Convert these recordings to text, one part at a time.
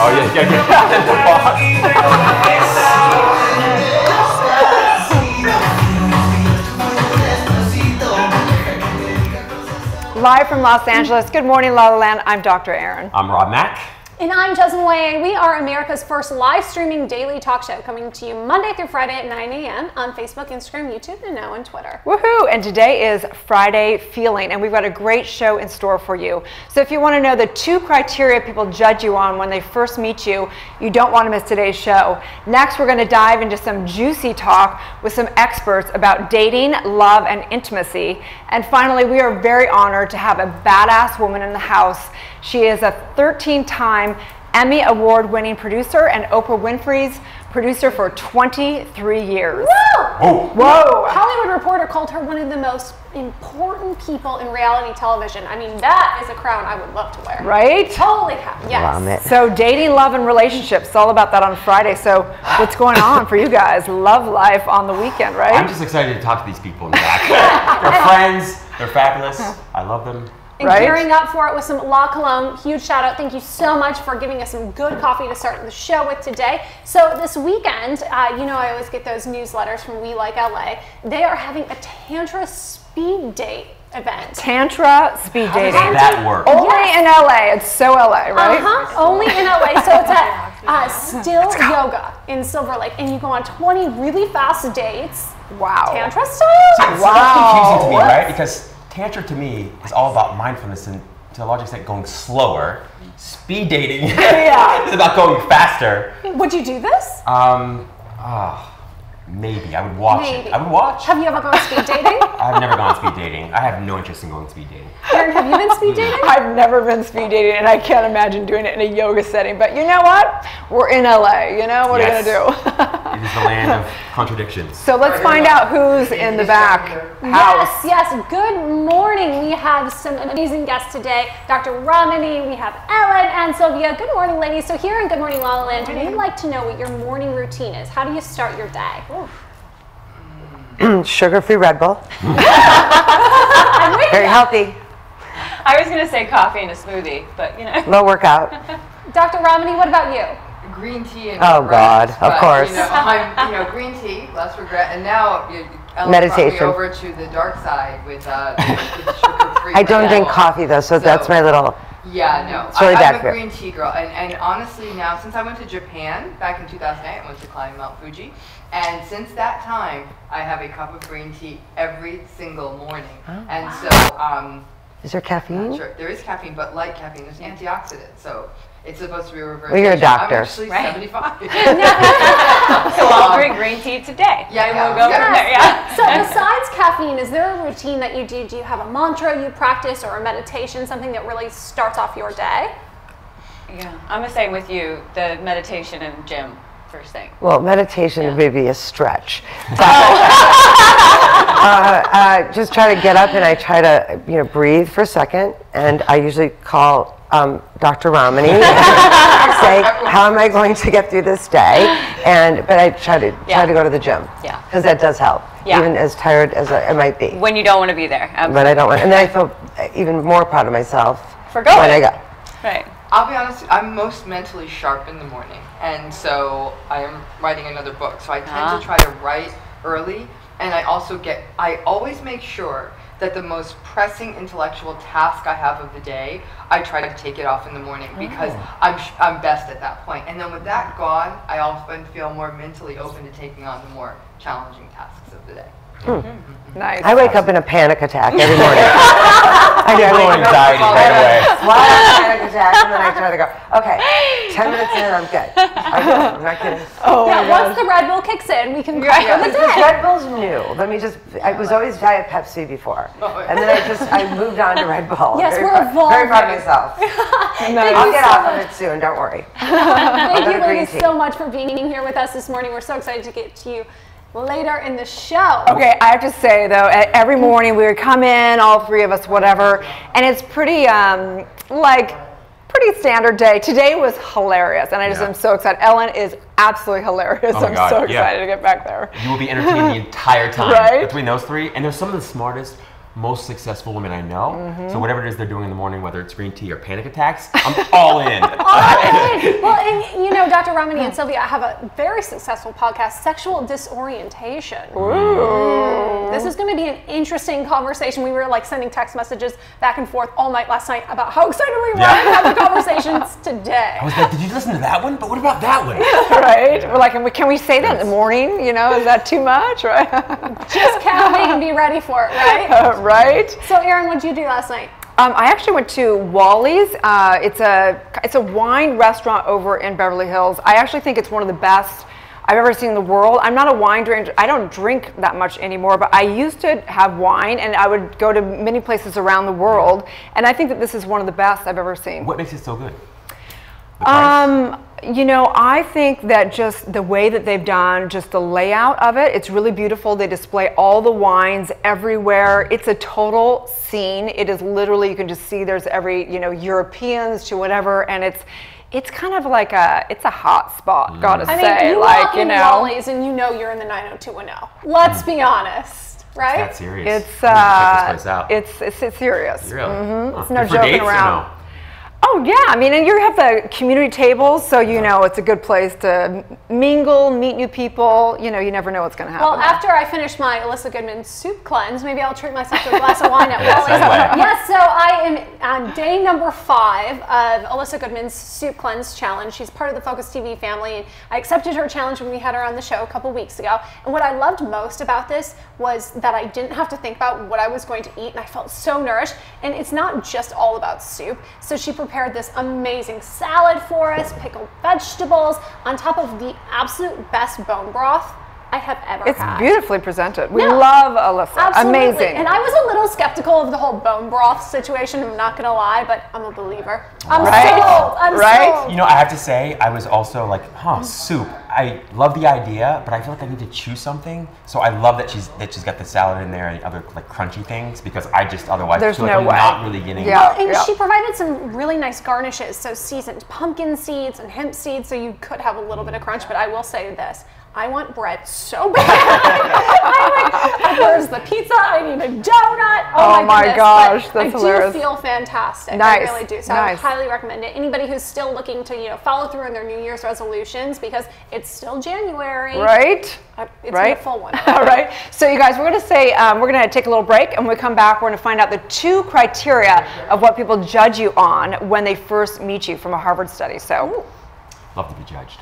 Oh, Live from Los Angeles. Good morning, La La Land. I'm Dr. Erin. I'm Rob Mack. And I'm Jasmine Wayne. We are America's first live streaming daily talk show, coming to you Monday through Friday at 9 a.m. on Facebook, Instagram, YouTube, and now on Twitter. Woohoo! And today is Friday Feeling, and we've got a great show in store for you. So if you want to know the 2 criteria people judge you on when they first meet you, you don't want to miss today's show. Next, we're going to dive into some juicy talk with some experts about dating, love, and intimacy. And finally, we are very honored to have a badass woman in the house. She is a 13-time Emmy Award-winning producer and Oprah Winfrey's producer for 23 years. Whoa! Whoa! Hollywood Reporter called her one of the most important people in reality television. I mean, that is a crown I would love to wear. Right? Holy cow, yes. So dating, love, and relationships, all about that on Friday. So what's going on for you guys? Love life on the weekend, right? I'm just excited to talk to these people in the back. They're friends. They're fabulous. I love them. And gearing up for it with some La Cologne. Huge shout out. Thank you so much for giving us some good coffee to start the show with today. So this weekend, you know I always get those newsletters from We Like LA. They are having a Tantra speed date event. Tantra speed dating. How does that work? Only in LA. It's so LA, right? Only in LA. So it's at Still Yoga in Silver Lake. And you go on 20 really fast dates. Wow. Tantra style? Wow. That's confusing to me, right? Because Tantra to me is all about mindfulness and to a large extent going slower. Speed dating is about going faster. Would you do this? Maybe. I would watch it. I would watch. Have you ever gone speed dating? I've never gone speed dating. I have no interest in going speed dating. Erin, have you been speed dating? I've never been speed dating, and I can't imagine doing it in a yoga setting. But you know what? We're in LA. You know what are you gonna do? It is the land of contradictions. So let's find out who's in the back house. Yes. Good morning. We have some amazing guests today. Dr. Ramani, we have Ellen and Sylvia. Good morning, ladies. So here in Good Morning La La Land, we'd like to know what your morning routine is. How do you start your day? Sugar-free Red Bull. Very healthy. I was going to say coffee and a smoothie, but you know. Low workout. Dr. Ramani, what about you? Green tea and God, of course. You know, I'm, green tea, less regret, and now Ellen meditation. brought me over to the dark side with sugar-free. I don't drink coffee though, so that's my little. Yeah, no. It's really bad I'm for a green tea girl, and honestly now, since I went to Japan back in 2008, I went to climb Mount Fuji, and since that time, I have a cup of green tea every single morning. And so, is there caffeine? Sure, there is caffeine, but light caffeine. There's antioxidant, so it's supposed to be a reverse. Well, you're a doctor. I'm actually 75. So I'll drink green tea today. Yeah, and we'll go from there. Yeah. So besides caffeine, is there a routine that you do? Do you have a mantra you practice or a meditation, something that really starts off your day? Yeah, I'm the same with you. The meditation and gym first thing. Well, meditation may be a stretch. Just try to get up and I try to breathe for a second, and I usually call Dr. Ramani and say, how am I going to get through this day? But I try to go to the gym. Yeah. Because that does help. Yeah. Even as tired as I might be. When you don't want to be there. But I don't want, and then I feel even more proud of myself for going. when I go. Right. I'll be honest, I'm most mentally sharp in the morning, and so I am writing another book, so I tend to try to write early, and I always make sure that the most pressing intellectual task I have of the day, I try to take it off in the morning because I'm best at that point. And then with that gone, I often feel more mentally open to taking on the more challenging tasks of the day. Nice. I wake up in a panic attack every morning. I do. Anxiety right away. Panic attack, and then I try to go, okay, 10 minutes in, I'm good. I'm not kidding. Once the Red Bull kicks in, we can crack on the day. Red Bull's new. I was always Diet Pepsi before. And then I moved on to Red Bull. Yes, we're evolving. Very proud of myself. I'll get off of it soon, don't worry. Thank you ladies so much for being here with us this morning. We're so excited to get to you later in the show. Okay, I have to say though, every morning we would come in, all 3 of us, whatever, and it's pretty pretty standard day. Today was hilarious, and I just am so excited. Ellen is absolutely hilarious. I'm so excited to get back there. You will be entertained the entire time between those 3, and they're some of the smartest, most successful women I know. So whatever it is they're doing in the morning, whether it's green tea or panic attacks, I'm all in. Well, and you know, Dr. Ramani and Sylvia have a very successful podcast, Sexual Disorientation. This is going to be an interesting conversation. We were like sending text messages back and forth all night last night about how excited we were to have the conversations today. I was like, did you listen to that one? But what about that one? Right? We're like, can we say that in the morning? You know, is that too much? Right? Just counting and be ready for it, right? Right. So, Erin, what did you do last night? I actually went to Wally's. It's a wine restaurant over in Beverly Hills. I actually think it's one of the best I've ever seen in the world. I'm not a wine drinker. I don't drink that much anymore, but I used to have wine, and I would go to many places around the world, and I think that this is one of the best I've ever seen. What makes it so good? The price? You know, I think that just the way that they've done just the layout of it, it's really beautiful. They display all the wines everywhere. It's a total scene. It is literally, you can just see there's every, you know, Europeans to whatever, and it's kind of like it's a hot spot, gotta say. I mean, you like, walk in Wally's and you know you're in the 90210. Let's be honest, right? That's serious. It's check this place out. It's serious. Really? It's no joking around. Oh yeah, I mean, and you have the community tables, so you know it's a good place to mingle, meet new people. You know, you never know what's going to happen. Well, after I finish my Alyssa Goodman soup cleanse, maybe I'll treat myself to a glass of wine at Wally's. Yes, so I am on day number 5 of Alyssa Goodman's soup cleanse challenge. She's part of the Focus TV family, and I accepted her challenge when we had her on the show a couple weeks ago. And what I loved most about this was that I didn't have to think about what I was going to eat, and I felt so nourished. And it's not just all about soup. So she prepared this amazing salad for us, pickled vegetables, on top of the absolute best bone broth I have ever had. It's beautifully presented. We love Alyssa. Absolutely. Amazing. And I was a little skeptical of the whole bone broth situation, I'm not going to lie, but I'm a believer. I'm sold. I'm sold. You know, I have to say, I was also like, soup. I love the idea, but I feel like I need to choose something. So I love that she's got the salad in there and other like crunchy things, because I just otherwise There's feel no like way. I'm not really getting And she provided some really nice garnishes, so seasoned pumpkin seeds and hemp seeds, so you could have a little bit of crunch. But I will say this, I want bread so bad. Where's the pizza? I need a donut. Oh my gosh, that's hilarious. I do feel fantastic. Nice. I really do. So I would highly recommend it. Anybody who's still looking to follow through on their New Year's resolutions, because it's still January. Right. It's a full one. All right. So you guys, we're going to say, we're going to take a little break, and when we come back, we're going to find out the 2 criteria of what people judge you on when they first meet you from a Harvard study. So, love to be judged.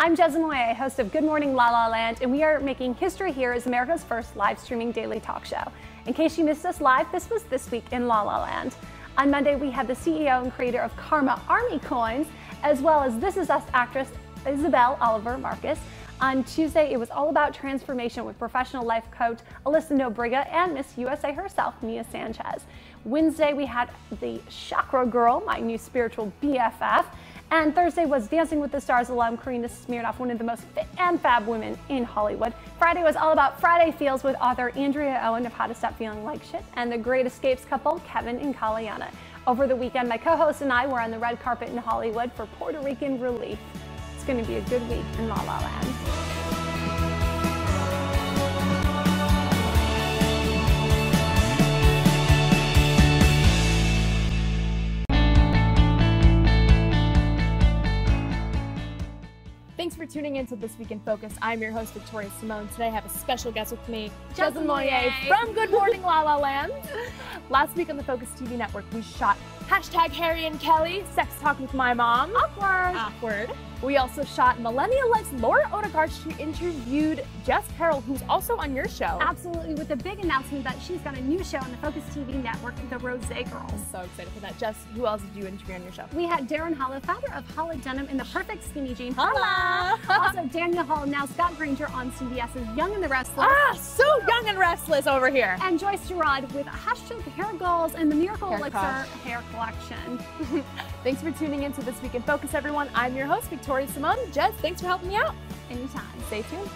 I'm Jessamine Moye, host of Good Morning La La Land, and we are making history here as America's first live streaming daily talk show. In case you missed us live, this was This Week in La La Land. On Monday, we had the CEO and creator of Karma Army Coins, as well as This Is Us actress Isabel Oliver Marcus. On Tuesday, it was all about transformation with professional life coach Alyssa Nobriga and Miss USA herself, Mia Sanchez. Wednesday, we had the Chakra Girl, my new spiritual BFF. And Thursday was Dancing with the Stars alum Karina Smirnoff, one of the most fit and fab women in Hollywood. Friday was all about Friday Feels with author Andrea Owen of How to Stop Feeling Like Shit, and the Great Escapes couple, Kevin and Kalayana. Over the weekend, my co-host and I were on the red carpet in Hollywood for Puerto Rican Relief. It's going to be a good week in La La Land. Thanks for tuning in to This Week in Focus. I'm your host, Victoria Simone. Today I have a special guest with me, Jessamine Moye from Good Morning La La Land. Last week on the Focus TV network, we shot #Harry and Kelly, Sex Talk with My Mom. Awkward. We also shot Millennial Life's Laura Odegaard. She interviewed Jess Carroll, who's also on your show. Absolutely, with the big announcement that she's got a new show on the Focus TV network, The Rose Girls. I'm so excited for that. Jess, who else did you interview on your show? We had Darren Hollow, founder of Hollow Denim and the Perfect Skinny Jean. Holla! Also, Daniel Hall, now Scott Granger on CBS's Young and the Restless. So young and restless over here. And Joyce Gerard with #Hair Goals and the Miracle Hair Elixir crush. Hair Collection. Thanks for tuning in to This Week in Focus, everyone. I'm your host, Victoria Simone. Jess, thanks for helping me out. Anytime. Stay tuned.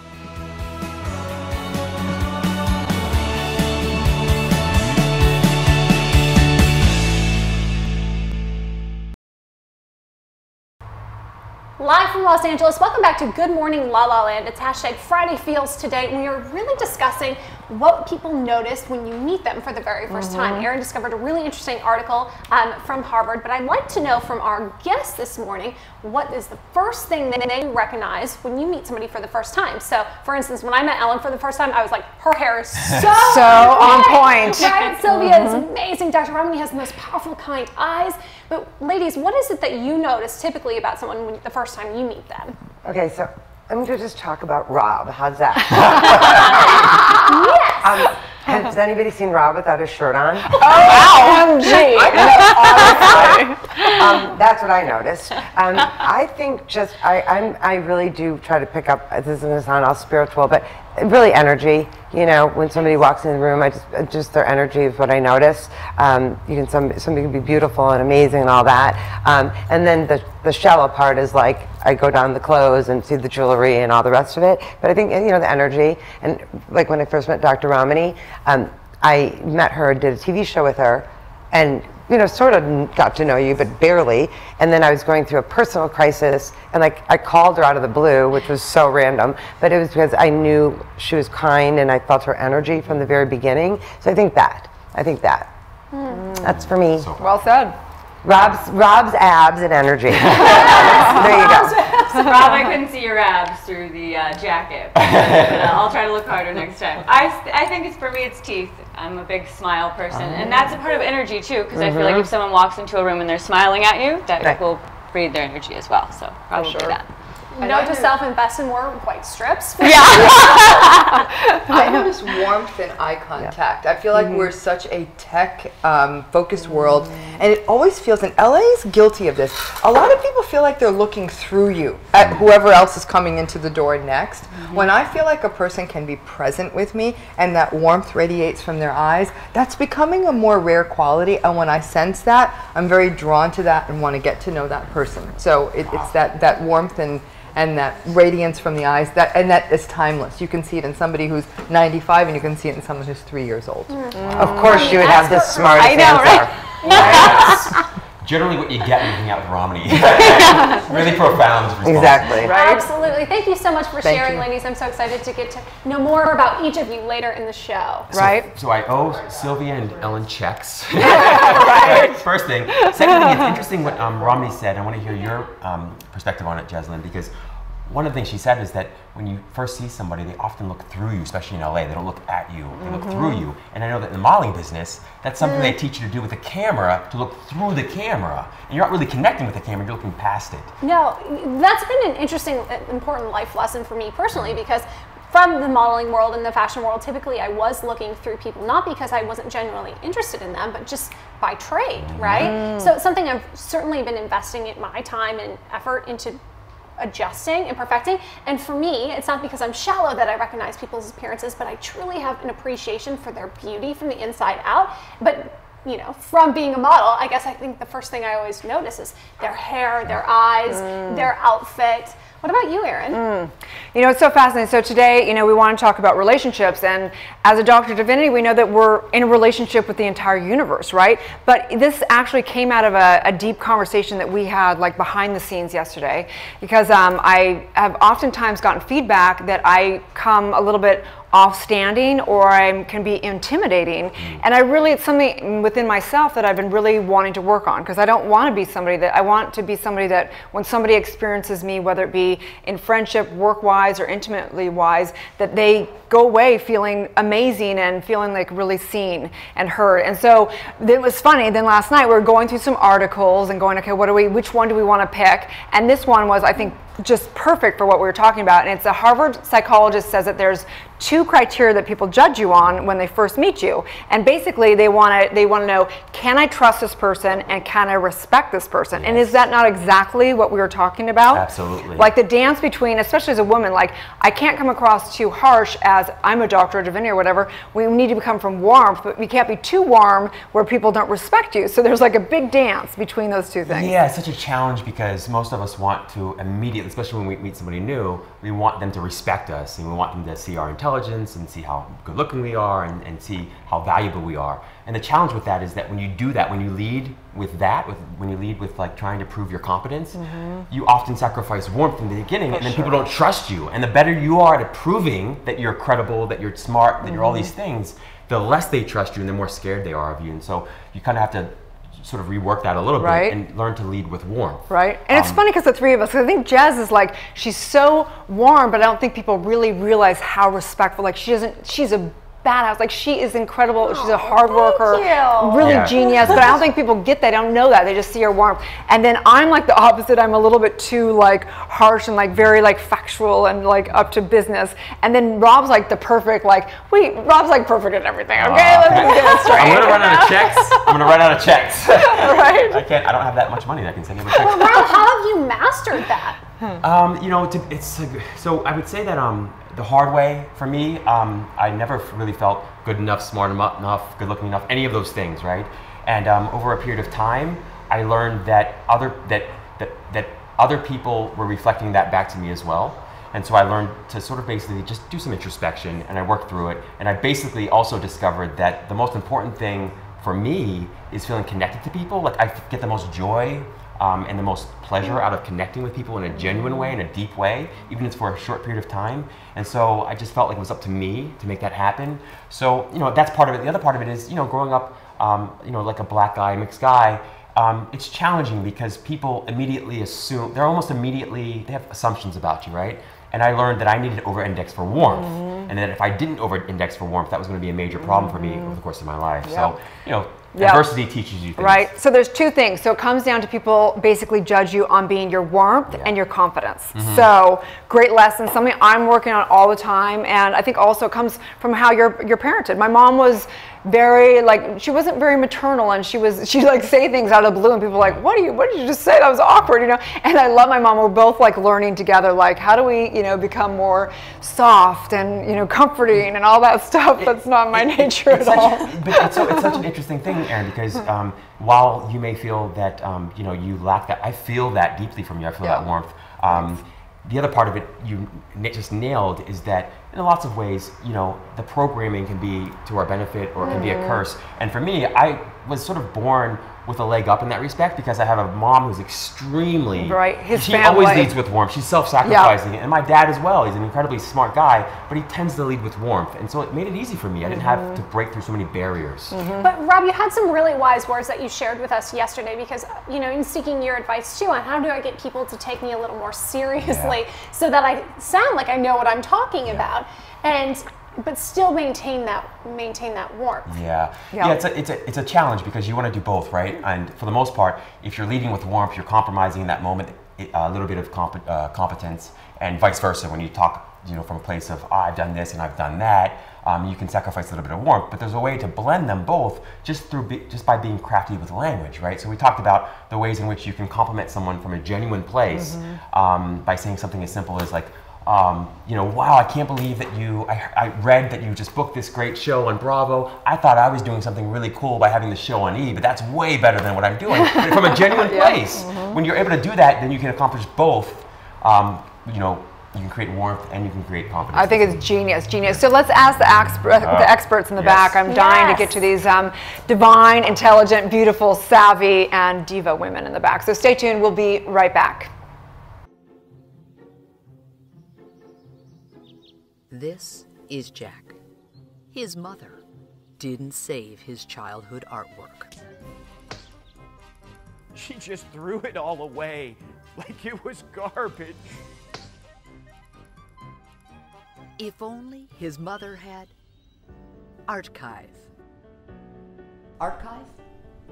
Live from Los Angeles, welcome back to Good Morning La La Land. It's hashtag Friday Feels today, and we are really discussing what people notice when you meet them for the very first time. Erin discovered a really interesting article from Harvard, but I'd like to know from our guest this morning, what is the first thing that they recognize when you meet somebody for the first time? So, for instance, when I met Ellen for the first time, I was like, her hair is so on point. Right? Sylvia is amazing. Dr. Romney has the most powerful, kind eyes. But ladies, what is it that you notice typically about someone when the first time you meet them? Okay, so I'm going to just talk about Rob. How's that? Yes. Has anybody seen Rob without his shirt on? OMG. That's what I noticed. I think I really do try to pick up, this is going to sound all spiritual, but really energy. You know, when somebody walks in the room, just their energy is what I notice. Somebody can be beautiful and amazing and all that. And then the shallow part is like, I go down the clothes and see the jewelry and all the rest of it. But I think, the energy, and like when I first met Dr. Romney, I met her, did a TV show with her, and sort of got to know you, but barely. And then I was going through a personal crisis, and I called her out of the blue, which was so random, but it was because I knew she was kind and I felt her energy from the very beginning. So I think that. That's for me. Well said. Rob's abs and energy. There you go. Rob, I couldn't see your abs through the jacket, but I'll try to look harder next time. I think for me, it's teeth. I'm a big smile person, and that's a part of energy too, because I feel like if someone walks into a room and they're smiling at you, that will breathe their energy as well. So probably that. Note to self, invest in more white strips. I notice warmth and eye contact. I feel like we're such a tech focused world, and it always feels, and LA is guilty of this, a lot of people feel like they're looking through you at whoever else is coming into the door next. When I feel like a person can be present with me and that warmth radiates from their eyes, that's becoming a more rare quality, and when I sense that, I'm very drawn to that and want to get to know that person. So it's that warmth and that radiance from the eyes, and that is timeless. You can see it in somebody who's 95, and you can see it in someone who's 3 years old. Of course, you would have the smartest answer. Right? Generally, what you get when you hang out with Romney. Really profound response. Exactly. Right? Absolutely. Thank you so much for sharing, ladies. I'm so excited to get to know more about each of you later in the show. So I owe Sylvia and Ellen checks. Right. First thing. Second thing, it's interesting what Romney said. I want to hear your perspective on it, Jeslyn, because one of the things she said is that when you first see somebody, they often look through you, especially in LA. They don't look at you, they look through you. And I know that in the modeling business, that's something they teach you to do with the camera, to look through the camera. And you're not really connecting with the camera, you're looking past it. No, that's been an interesting, important life lesson for me personally, because from the modeling world and the fashion world, typically I was looking through people, not because I wasn't genuinely interested in them, but just by trade, right? So it's something I've certainly been investing in my time and effort into adjusting and perfecting. And for me, it's not because I'm shallow that I recognize people's appearances, but I truly have an appreciation for their beauty from the inside out. But from being a model, I guess I think the first thing I always notice is their hair, their eyes, their outfit. What about you, Erin? It's so fascinating. So today, we want to talk about relationships, and as a Doctor of Divinity, we know that we're in a relationship with the entire universe, right? But this actually came out of a deep conversation that we had behind the scenes yesterday, because I have oftentimes gotten feedback that I come a little bit off-standing, or I can be intimidating, and it's something within myself that I've been really wanting to work on, because I don't want to be somebody that, I want to be somebody that when somebody experiences me, whether it be in friendship, work-wise, or intimately-wise, that they go away feeling amazing and feeling really seen and heard. And so it was funny, then last night we were going through some articles and going, okay, which one do we want to pick? And this one was, I think, just perfect for what we were talking about. And it's a Harvard psychologist says that there's 2 criteria that people judge you on when they first meet you. And basically they want to know, can I trust this person and can I respect this person? Yes. And is that not exactly what we were talking about? Absolutely. Like the dance between, especially as a woman, I can't come across too harsh as I'm a Doctor of Divinity or whatever. We need to come from warmth, but we can't be too warm where people don't respect you. So there's a big dance between those two things. Yeah, it's such a challenge because most of us want to immediately especially when we meet somebody new, we want them to respect us, and we want them to see our intelligence and see how good looking we are, and see how valuable we are. And the challenge with that is that when you do that, when you lead with that, when you lead with like trying to prove your competence, you often sacrifice warmth in the beginning, and then people don't trust you. And the better you are at proving that you're credible, that you're smart, that you're all these things, the less they trust you and the more scared they are of you. And so you kind of have to sort of rework that a little bit and learn to lead with warmth. Right. And it's funny because the three of us, I think Jez is like, she's so warm, but I don't think people really realize how respectful, like she's a badass, like she is incredible. She's a hard worker, really genius, but I don't think people get that. They don't know that. They just see her warmth. And then I'm like the opposite. I'm a little bit too like harsh and like very like factual and like up to business. And then Rob's like the perfect, like, wait, Rob's like perfect at everything. Okay, let's just get it straight. I'm gonna run out of checks. I'm gonna run out of checks. Right. I don't have that much money that I can send you a check. Well, Rob, how have you mastered that? You know, so I would say that the hard way for me, I never really felt good enough, smart enough, good looking enough, any of those things, right? And over a period of time, I learned that other people were reflecting that back to me as well. And so I learned to sort of basically just do some introspection, and I worked through it. And I basically also discovered that the most important thing for me is feeling connected to people. Like I get the most joy and the most pleasure out of connecting with people in a genuine way, in a deep way, even if it's for a short period of time. And so I just felt like it was up to me to make that happen. So, you know, that's part of it. The other part of it is, you know, growing up, you know, like a black guy, mixed guy, it's challenging because people immediately assume, they have assumptions about you, right? And I learned that I needed to over-index for warmth, and that if I didn't over-index for warmth, that was going to be a major problem for me over the course of my life. So, you know, adversity teaches you things. Right. So there's two things. So it comes down to people basically judge you on being your warmth and your confidence. So great lesson, something I'm working on all the time, and I think also comes from how you're parented. My mom was very like, she wasn't very maternal, and she like say things out of the blue, and people are like, what did you just say? That was awkward, you know. And I love my mom. We're both like learning together, like how do we, you know, become more soft and, you know, comforting and all that stuff. That's not my nature at all. But it's such an interesting thing, Erin, because while you may feel that you know, you lack that, I feel that deeply from you. I feel that warmth. The other part of it you just nailed is that in lots of ways, you know, the programming can be to our benefit or it can be a curse. And for me, I was sort of born with a leg up in that respect because I have a mom who's extremely, she always leads with warmth. She's self-sacrificing. And my dad as well. He's an incredibly smart guy, but he tends to lead with warmth. And so it made it easy for me. I didn't have to break through so many barriers. But Rob, you had some really wise words that you shared with us yesterday because, you know, in seeking your advice too on how do I get people to take me a little more seriously so that I sound like I know what I'm talking about, but still maintain that warmth. It's a challenge because you want to do both, right? And for the most part, if you're leading with warmth, you're compromising in that moment a little bit of competence, and vice versa. When you talk, you know, from a place of I've done this and I've done that, you can sacrifice a little bit of warmth. But there's a way to blend them both just by being crafty with language, right? So we talked about the ways in which you can compliment someone from a genuine place by saying something as simple as like, you know, wow, I can't believe that I read that you just booked this great show on Bravo. I thought I was doing something really cool by having the show on E, but that's way better than what I'm doing. But from a genuine place, when you're able to do that, then you can accomplish both. You know, you can create warmth and you can create confidence. I think it's genius. So let's ask the experts in the back. I'm dying to get to these divine, intelligent, beautiful, savvy, and diva women in the back. So stay tuned. We'll be right back. This is Jack. His mother didn't save his childhood artwork. She just threw it all away like it was garbage. If only his mother had Archive. Archive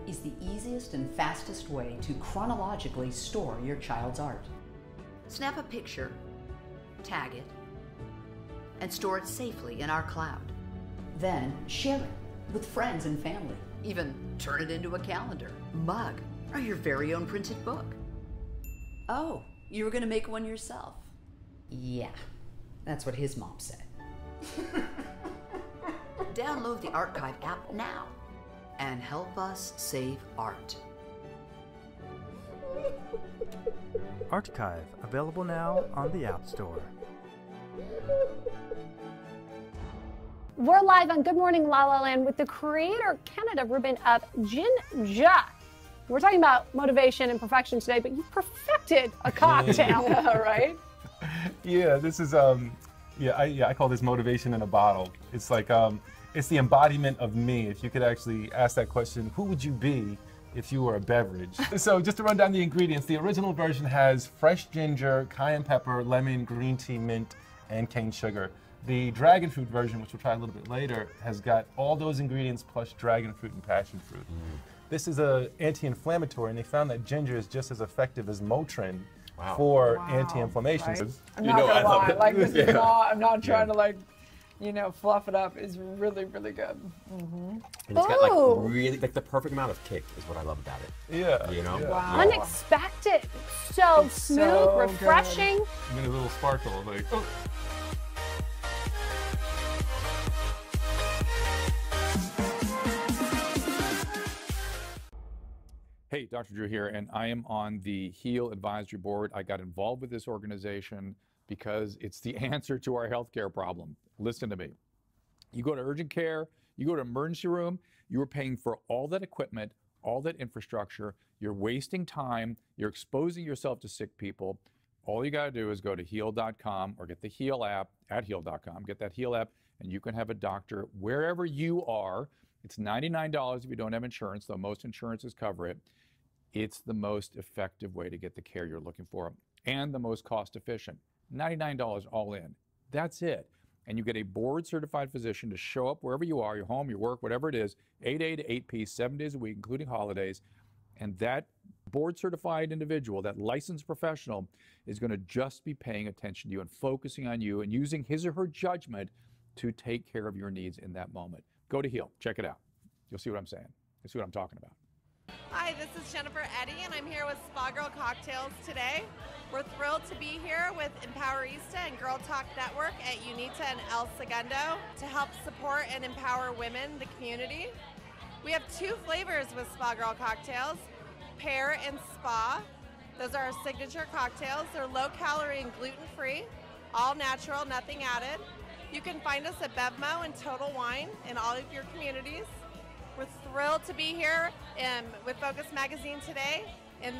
is the easiest and fastest way to chronologically store your child's art. Snap a picture, tag it, and store it safely in our cloud. Then share it with friends and family. Even turn it into a calendar, mug, or your very own printed book. Oh, you were gonna make one yourself? Yeah, that's what his mom said. Download the Archive app now and help us save art. Archive, available now on the App Store. We're live on Good Morning La La Land with the creator, Canada Ruben of Ginger. We're talking about motivation and perfection today, but you perfected a cocktail, right? Yeah, this is I call this motivation in a bottle. It's like it's the embodiment of me. If you could actually ask that question, who would you be if you were a beverage? So just to run down the ingredients, the original version has fresh ginger, cayenne pepper, lemon, green tea, mint, and cane sugar. The dragon fruit version, which we'll try a little bit later, has got all those ingredients plus dragon fruit and passion fruit. This is an anti-inflammatory, and they found that ginger is just as effective as Motrin for anti-inflammation. Right? I'm not gonna lie, like this is not, I'm not trying to like, fluff it up. It's really, really good. And it's got like really, like the perfect amount of kick is what I love about it. Yeah. You know? Wow. Unexpected. So it's smooth, so refreshing. And then a little sparkle, like, oh. Hey, Dr. Drew here, and I am on the HEAL Advisory Board. I got involved with this organization because it's the answer to our healthcare problem. Listen to me. You go to urgent care, you go to emergency room, you are paying for all that equipment, all that infrastructure, you're wasting time, you're exposing yourself to sick people. All you got to do is go to heal.com or get the HEAL app at heal.com, get that HEAL app, and you can have a doctor wherever you are. It's $99 if you don't have insurance, though most insurances cover it. It's the most effective way to get the care you're looking for and the most cost efficient. $99 all in. That's it. And you get a board certified physician to show up wherever you are, your home, your work, whatever it is, 8A to 8P, 7 days a week, including holidays. And that board certified individual, that licensed professional, is going to just be paying attention to you and focusing on you and using his or her judgment to take care of your needs in that moment. Go to HEAL. Check it out. You'll see what I'm saying. You'll see what I'm talking about. Hi, this is Jennifer Eddy, and I'm here with Spa Girl Cocktails today. We're thrilled to be here with Empowerista and Girl Talk Network at UNITA and El Segundo to help support and empower women in the community. We have 2 flavors with Spa Girl Cocktails, Pear and Spa. Those are our signature cocktails. They're low-calorie and gluten-free, all natural, nothing added. You can find us at Bevmo and Total Wine in all of your communities. We're thrilled to be here with Focus Magazine today in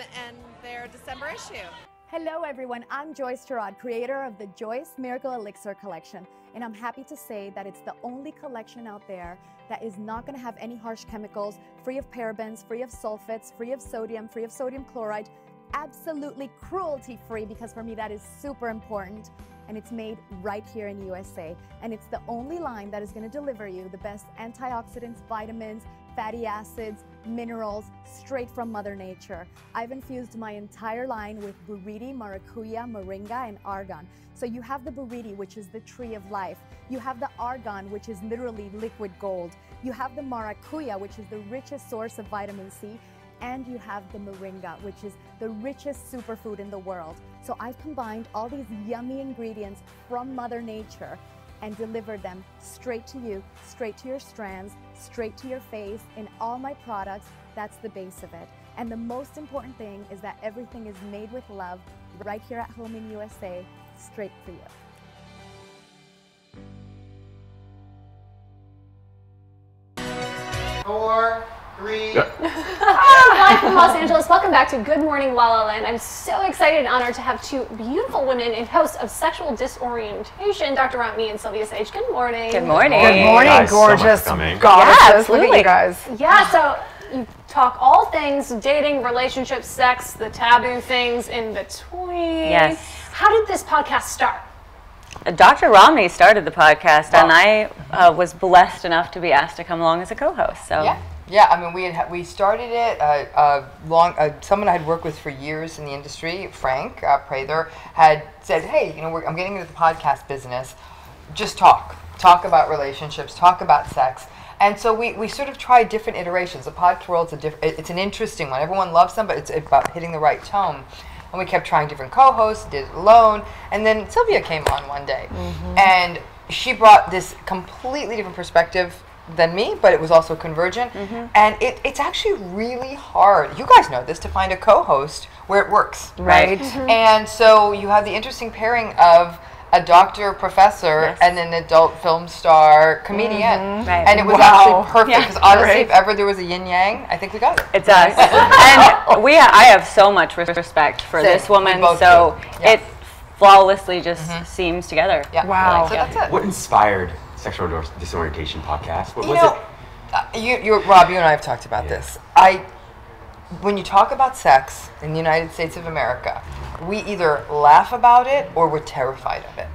their December issue. Hello everyone, I'm Joyce Gerard, creator of the Joyce Miracle Elixir Collection, and I'm happy to say that it's the only collection out there that is not going to have any harsh chemicals, free of parabens, free of sulfates, free of sodium chloride, absolutely cruelty-free, because for me that is super important. And it's made right here in USA. And it's the only line that is going to deliver you the best antioxidants, vitamins, fatty acids, minerals, straight from Mother Nature. I've infused my entire line with buriti, maracuya, moringa, and argan. So you have the buriti, which is the tree of life. You have the argan, which is literally liquid gold. You have the maracuya, which is the richest source of vitamin C. And you have the moringa, which is the richest superfood in the world. So I've combined all these yummy ingredients from Mother Nature and delivered them straight to you, straight to your strands, straight to your face. In all my products, that's the base of it. And the most important thing is that everything is made with love right here at home in USA, straight for you. 4, 3. Hi, live from Los Angeles. Welcome back to Good Morning La La Land. I'm so excited and honored to have 2 beautiful women and hosts of Sexual Disorientation, Dr. Romney and Sylvia Sage. Good morning. Good morning. Good morning, guys, gorgeous so much goddesses. Look at you guys. Yeah, so you talk all things dating, relationships, sex, the taboo things in between. Yes. How did this podcast start? Dr. Romney started the podcast, and I was blessed enough to be asked to come along as a co-host. So. Yeah. I mean, we started it someone I had worked with for years in the industry, Frank Prather, had said, "Hey, I'm getting into the podcast business. Just talk about relationships, talk about sex." And so we sort of tried different iterations. The podcast world's it's an interesting one. Everyone loves them, but it's about hitting the right tone. And we kept trying different co-hosts, did it alone, and then Sylvia came on one day, and she brought this completely different perspective than me, but it was also convergent. And it's actually really hard. You guys know this, to find a co-host where it works. Right. And so you have the interesting pairing of a doctor, professor, and an adult film star, comedian. And it was actually perfect, because honestly, if ever there was a yin-yang, I think we got it. It's us. And I have so much respect for this woman, so it flawlessly just seems together. Wow. So that's it. What inspired Sexual Disorientation podcast? What You was know, it? Rob, you and I have talked about this. When you talk about sex in the United States of America, we either laugh about it or we're terrified of it.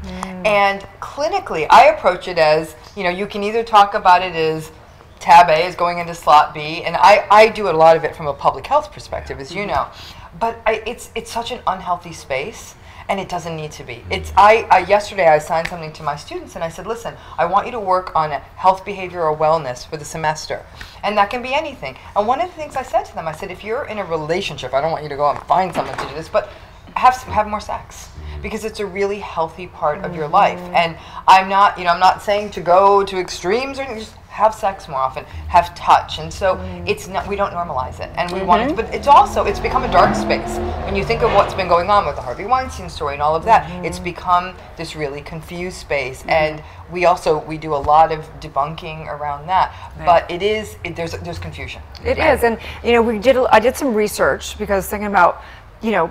And clinically, I approach it as, you can either talk about it as tab A is going into slot B, and I do a lot of it from a public health perspective, as you know. But it's such an unhealthy space. And it doesn't need to be. Yesterday I assigned something to my students and I said, listen, I want you to work on health, behavior, or wellness for the semester. And that can be anything. And one of the things I said to them, I said, if you're in a relationship, I don't want you to go and find someone to do this, but have more sex. Because it's a really healthy part of your life. And I'm not saying to go to extremes or anything, just have sex more often, have touch. And so we don't normalize it. And we want it, but it's become a dark space. When you think of what's been going on with the Harvey Weinstein story and all of that, it's become this really confused space. And we do a lot of debunking around that. But there's confusion. It is. And I did some research, because thinking about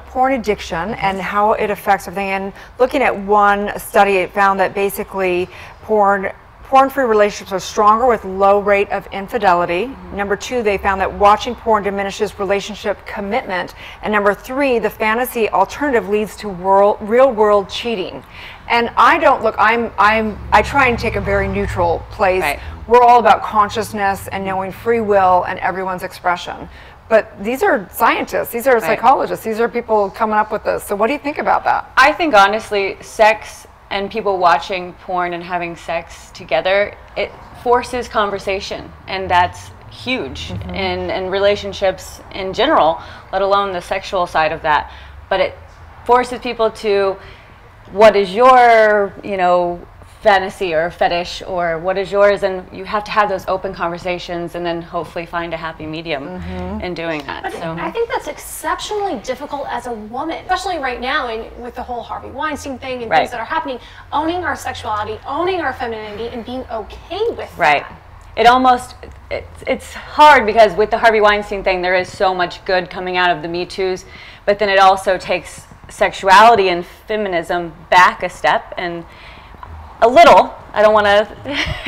porn addiction and how it affects everything. And looking at one study, it found that basically porn-free relationships are stronger with low rate of infidelity. Number 2, they found that watching porn diminishes relationship commitment. And number 3, the fantasy alternative leads to real-world cheating. And I try and take a very neutral place. Right. We're all about consciousness and knowing free will and everyone's expression. But these are scientists, these are psychologists, these are people coming up with this. So what do you think about that? I think honestly, sex and people watching porn and having sex together, it forces conversation, and that's huge in relationships in general, let alone the sexual side of that. But it forces people to, what is your, fantasy or fetish, or what is yours, and you have to have those open conversations and then hopefully find a happy medium in doing that. But I think that's exceptionally difficult as a woman, especially right now with the whole Harvey Weinstein thing and things that are happening, owning our sexuality, owning our femininity, and being okay with that. It's hard, because with the Harvey Weinstein thing, there is so much good coming out of the Me Too's, but then it also takes sexuality and feminism back a step, and a little, I don't want to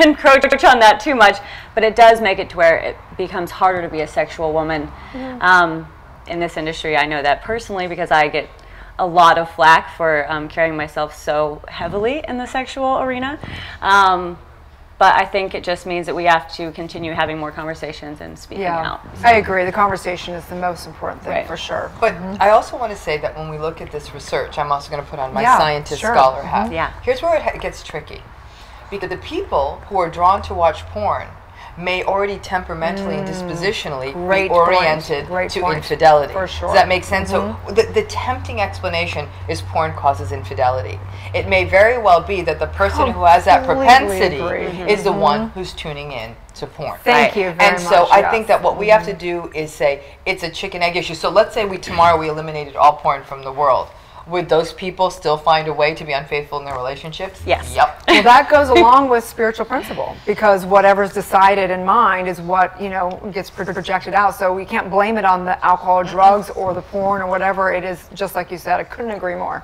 encroach on that too much, but it does make it to where it becomes harder to be a sexual woman in this industry. I know that personally, because I get a lot of flack for carrying myself so heavily in the sexual arena. But I think it just means that we have to continue having more conversations and speaking out. So. I agree. The conversation is the most important thing, for sure. But I also want to say that when we look at this research, I'm also going to put on my scientist scholar hat. Here's where it gets tricky. Because the people who are drawn to watch porn may already temperamentally and dispositionally be oriented to infidelity. For sure. Does that make sense? So the tempting explanation is porn causes infidelity. It may very well be that the person who has that propensity is the one who's tuning in to porn. Thank you very much. And so I think that what we have to do is say it's a chicken egg issue. So let's say tomorrow we eliminated all porn from the world. Would those people still find a way to be unfaithful in their relationships? Yes. Yep. Well, that goes along with spiritual principle, because whatever's decided in mind is what gets projected out. So we can't blame it on the alcohol, drugs, or the porn, or whatever it is. Just like you said, I couldn't agree more.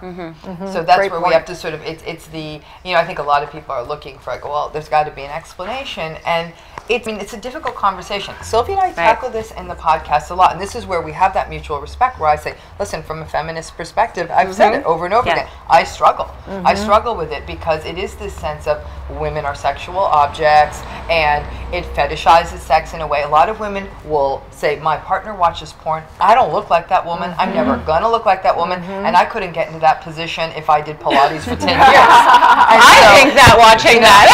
So that's where we have to sort of. It's the I think a lot of people are looking for well, there's got to be an explanation, and it's a difficult conversation. Sylvia and I tackle this in the podcast a lot, and this is where we have that mutual respect. Where I say, listen, from a feminist perspective, I've said it over and over again. I struggle. I struggle with it because it is this sense of women are sexual objects, and it fetishizes sex in a way. A lot of women will say, my partner watches porn. I don't look like that woman. I'm never gonna look like that woman, and I couldn't get into that position if I did Pilates for 10 years. I think that watching that.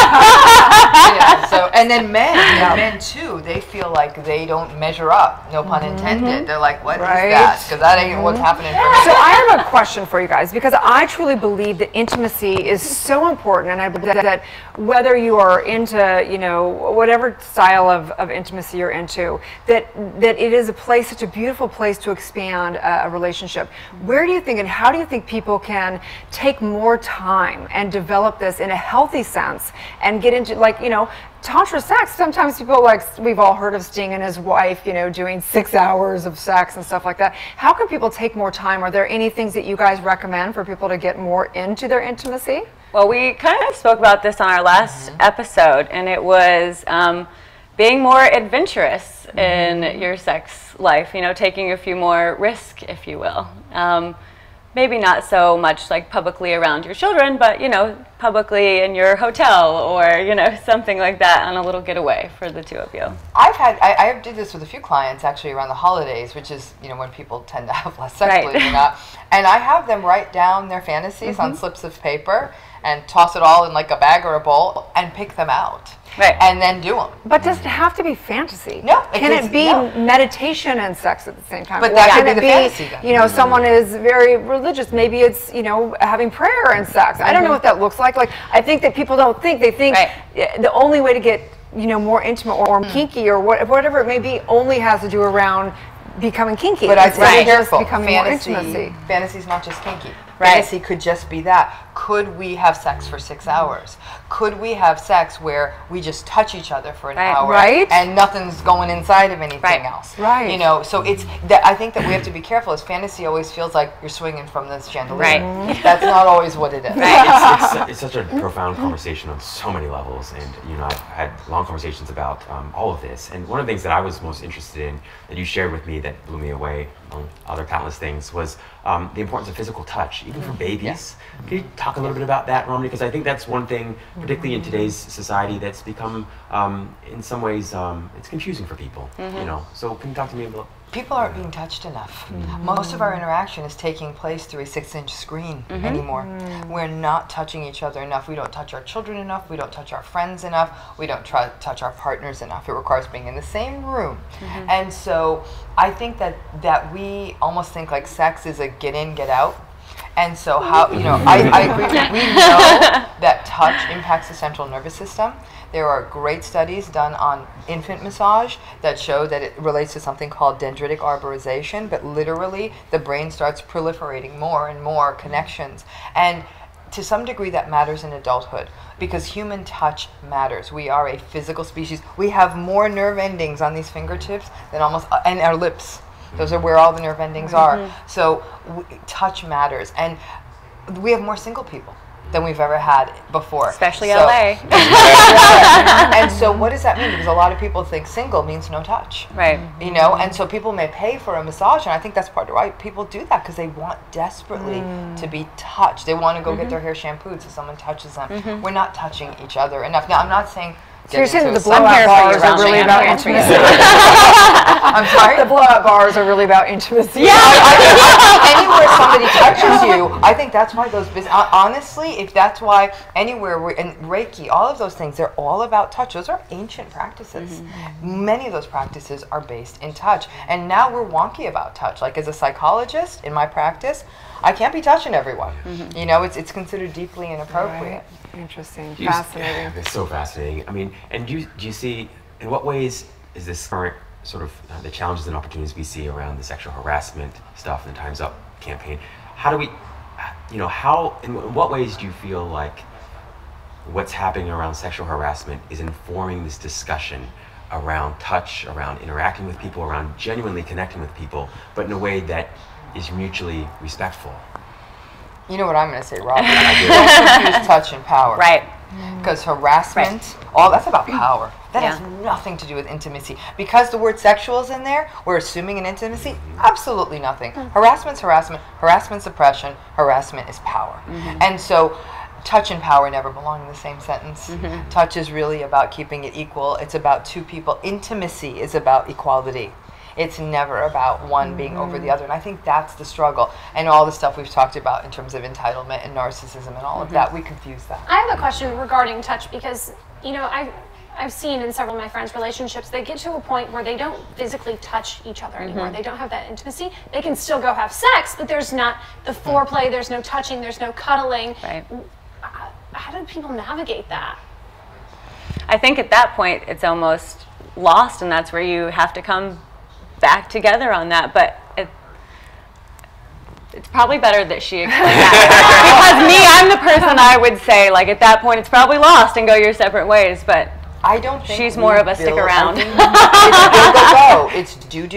And then men too, they feel like they don't measure up, no pun intended. They're like, what is that? Because that ain't what's happening for me. So I have a question for you guys, because I truly believe that intimacy is so important, and I believe that whether you are into, you know, whatever style of intimacy you're into, that it is a place, such a beautiful place to expand a relationship. Where do you think and how do you think people can take more time and develop this in a healthy sense and get into, like, you know, Tantra sex? Sometimes people, like, we've all heard of Sting and his wife, you know, doing 6 hours of sex and stuff like that. How can people take more time? Are there any things that you guys recommend for people to get more into their intimacy? Well, we kind of spoke about this on our last episode, and it was being more adventurous in your sex life, you know, taking a few more risks, if you will. Maybe not so much like publicly around your children, but, you know, publicly in your hotel or, you know, something like that on a little getaway for the two of you. I did this with a few clients actually around the holidays, which is, you know, when people tend to have less sex, believe it or not. And I have them write down their fantasies on slips of paper and toss it all in like a bag or a bowl and pick them out. And then do them. But does it have to be fantasy? No. Can it be meditation and sex at the same time? But Or that can could be it the fantasy then. You know, someone is very religious. Maybe it's, you know, having prayer and sex. I don't know what that looks like. Like, I think that people don't think. They think the only way to get, you know, more intimate or kinky or whatever it may be only has to do around becoming kinky. But I'd say careful. Becoming more intimacy. Fantasy's not just kinky. Fantasy could just be that. Could we have sex for 6 hours? Could we have sex where we just touch each other for an hour and nothing's going inside of anything else? You know, so it's that I think that we have to be careful. As fantasy always feels like you're swinging from this chandelier. That's not always what it is. It's such a profound conversation on so many levels, and you know, I've had long conversations about all of this. And one of the things that I was most interested in that you shared with me that blew me away, among other countless things, was the importance of physical touch, even for babies. Can you talk a little bit about that, Romney? Because I think that's one thing, particularly in today's society, that's become, in some ways, it's confusing for people. You know, so can you talk to me about? People aren't being touched enough. Most of our interaction is taking place through a 6-inch screen anymore. We're not touching each other enough. We don't touch our children enough. We don't touch our friends enough. We don't touch our partners enough. It requires being in the same room. And so I think that we almost think like sex is a get in, get out. And so how, you know, I agree. We know that touch impacts the central nervous system. There are great studies done on infant massage that show that it relates to something called dendritic arborization, but literally the brain starts proliferating more and more connections. And to some degree that matters in adulthood because human touch matters. We are a physical species. We have more nerve endings on these fingertips than almost, and our lips. Those are where all the nerve endings are. So touch matters. And we have more single people than we've ever had before. Especially LA. And so what does that mean? Because a lot of people think single means no touch. You know, and so people may pay for a massage, and I think that's part of why people do that, because they want desperately to be touched. They want to go get their hair shampooed so someone touches them. We're not touching each other enough. Now, I'm not saying So you're saying the blowout bars are really about intimacy? I'm sorry? The blowout bars are really about intimacy. Yeah, anywhere somebody touches you, I think that's why those honestly, if that's why anywhere, and Reiki, all of those things, they're all about touch. Those are ancient practices. Many of those practices are based in touch. And now we're wonky about touch. Like as a psychologist, in my practice, I can't be touching everyone. You know, it's considered deeply inappropriate. Interesting. Fascinating. It's so fascinating. I mean, and do you see, in what ways is this current sort of the challenges and opportunities we see around the sexual harassment stuff and Time's Up campaign, how do we, you know, in what ways do you feel like what's happening around sexual harassment is informing this discussion around touch, around interacting with people, around genuinely connecting with people, but in a way that is mutually respectful? You know what I'm going to say, Rob? Don't confuse touch and power. Right. Because harassment, all that's about power. That has nothing to do with intimacy. Because the word sexual is in there, we're assuming an intimacy? Absolutely nothing. Harassment's harassment. Harassment's oppression. Harassment is power. And so touch and power never belong in the same sentence. Touch is really about keeping it equal. It's about two people. Intimacy is about equality. It's never about one being over the other. And I think that's the struggle. And all the stuff we've talked about in terms of entitlement and narcissism and all of that, we confuse that. I have a question regarding touch because, you know, I've seen in several of my friends' relationships, they get to a point where they don't physically touch each other anymore. They don't have that intimacy. They can still go have sex, but there's not the foreplay, there's no touching, there's no cuddling. How do people navigate that? I think at that point it's almost lost, and that's where you have to come back together on that. But it's probably better that she explained that. Because me, I'm the person I would say, like, at that point it's probably lost and go your separate ways. But I don't think she's more of a stick around. It's go. It's do.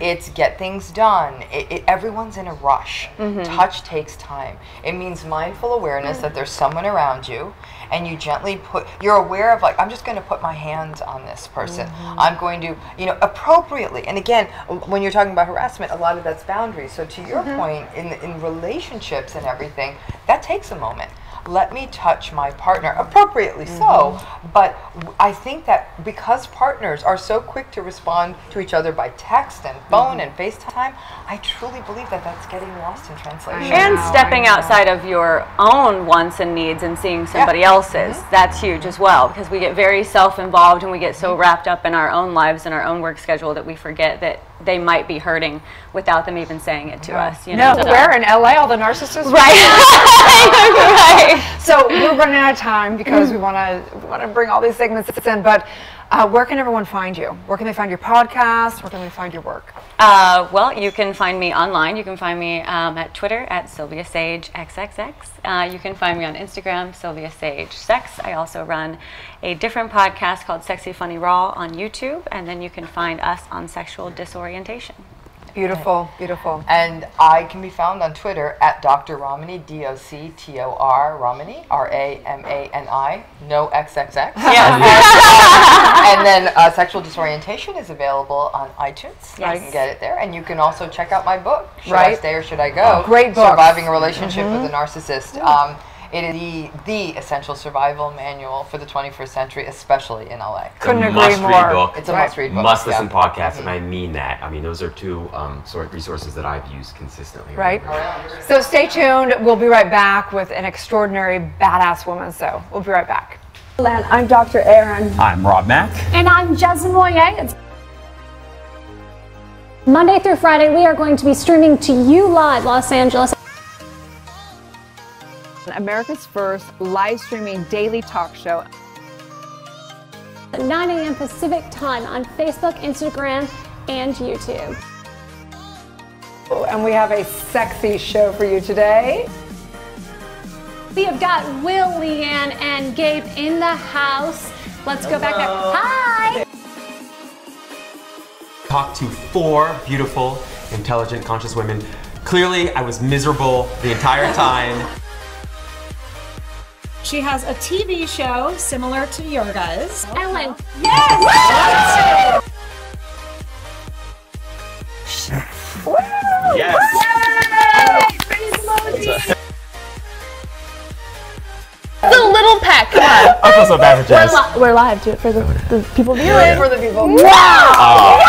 It's get things done. Everyone's in a rush. Touch takes time. It means mindful awareness that there's someone around you, and you gently you're aware of, like, I'm just going to put my hands on this person. I'm going to, appropriately. And again, when you're talking about harassment, a lot of that's boundaries. So to your point, in relationships and everything, that takes a moment. Let me touch my partner, appropriately so, but I think that because partners are so quick to respond to each other by text and phone and FaceTime, I truly believe that that's getting lost in translation. And stepping outside of your own wants and needs and seeing somebody else's, that's huge as well, because we get very self-involved and we get so wrapped up in our own lives and our own work schedule that we forget that they might be hurting without them even saying it to us. No, where in LA, all the narcissists? Right. Right. So we're running out of time because we want to bring all these segments in, but where can everyone find you? Where can they find your podcast? Where can they find your work? Well, you can find me online. You can find me at Twitter at SylviaSageXXX. You can find me on Instagram, SylviaSageSex. I also run a different podcast called Sexy Funny Raw on YouTube, and then you can find us on Sexual Disorientation. Beautiful, beautiful. And I can be found on Twitter at Dr. Ramani, DOCTOR Ramani, RAMANI, no XXX. And then Sexual Disorientation is available on iTunes. You can get it there. And you can also check out my book, Should I Stay or Should I Go? Great book. Surviving a Relationship with a Narcissist. It is the essential survival manual for the 21st century, especially in LA. Couldn't agree more. Book. It's a must-read book. Must-listen podcast, and I mean that. I mean, those are two sort of resources that I've used consistently. Right. So stay tuned. We'll be right back with an extraordinary, badass woman. So we'll be right back. I'm Dr. Erin. I'm Rob Mack. And I'm Jasmine Moyer. Monday through Friday, we are going to be streaming to you live, Los Angeles. America's first live streaming daily talk show. At 9 a.m. Pacific time on Facebook, Instagram, and YouTube. And we have a sexy show for you today. We have got Will, Leanne, and Gabe in the house. Let's go back there. Hi! Talk to 4 beautiful, intelligent, conscious women. Clearly, I was miserable the entire time. She has a TV show similar to your guys. Ellen. Yes! Yes! The little peck, come on. I feel so bad for Jess. We're live, do it for the people viewing. For the people. Wow!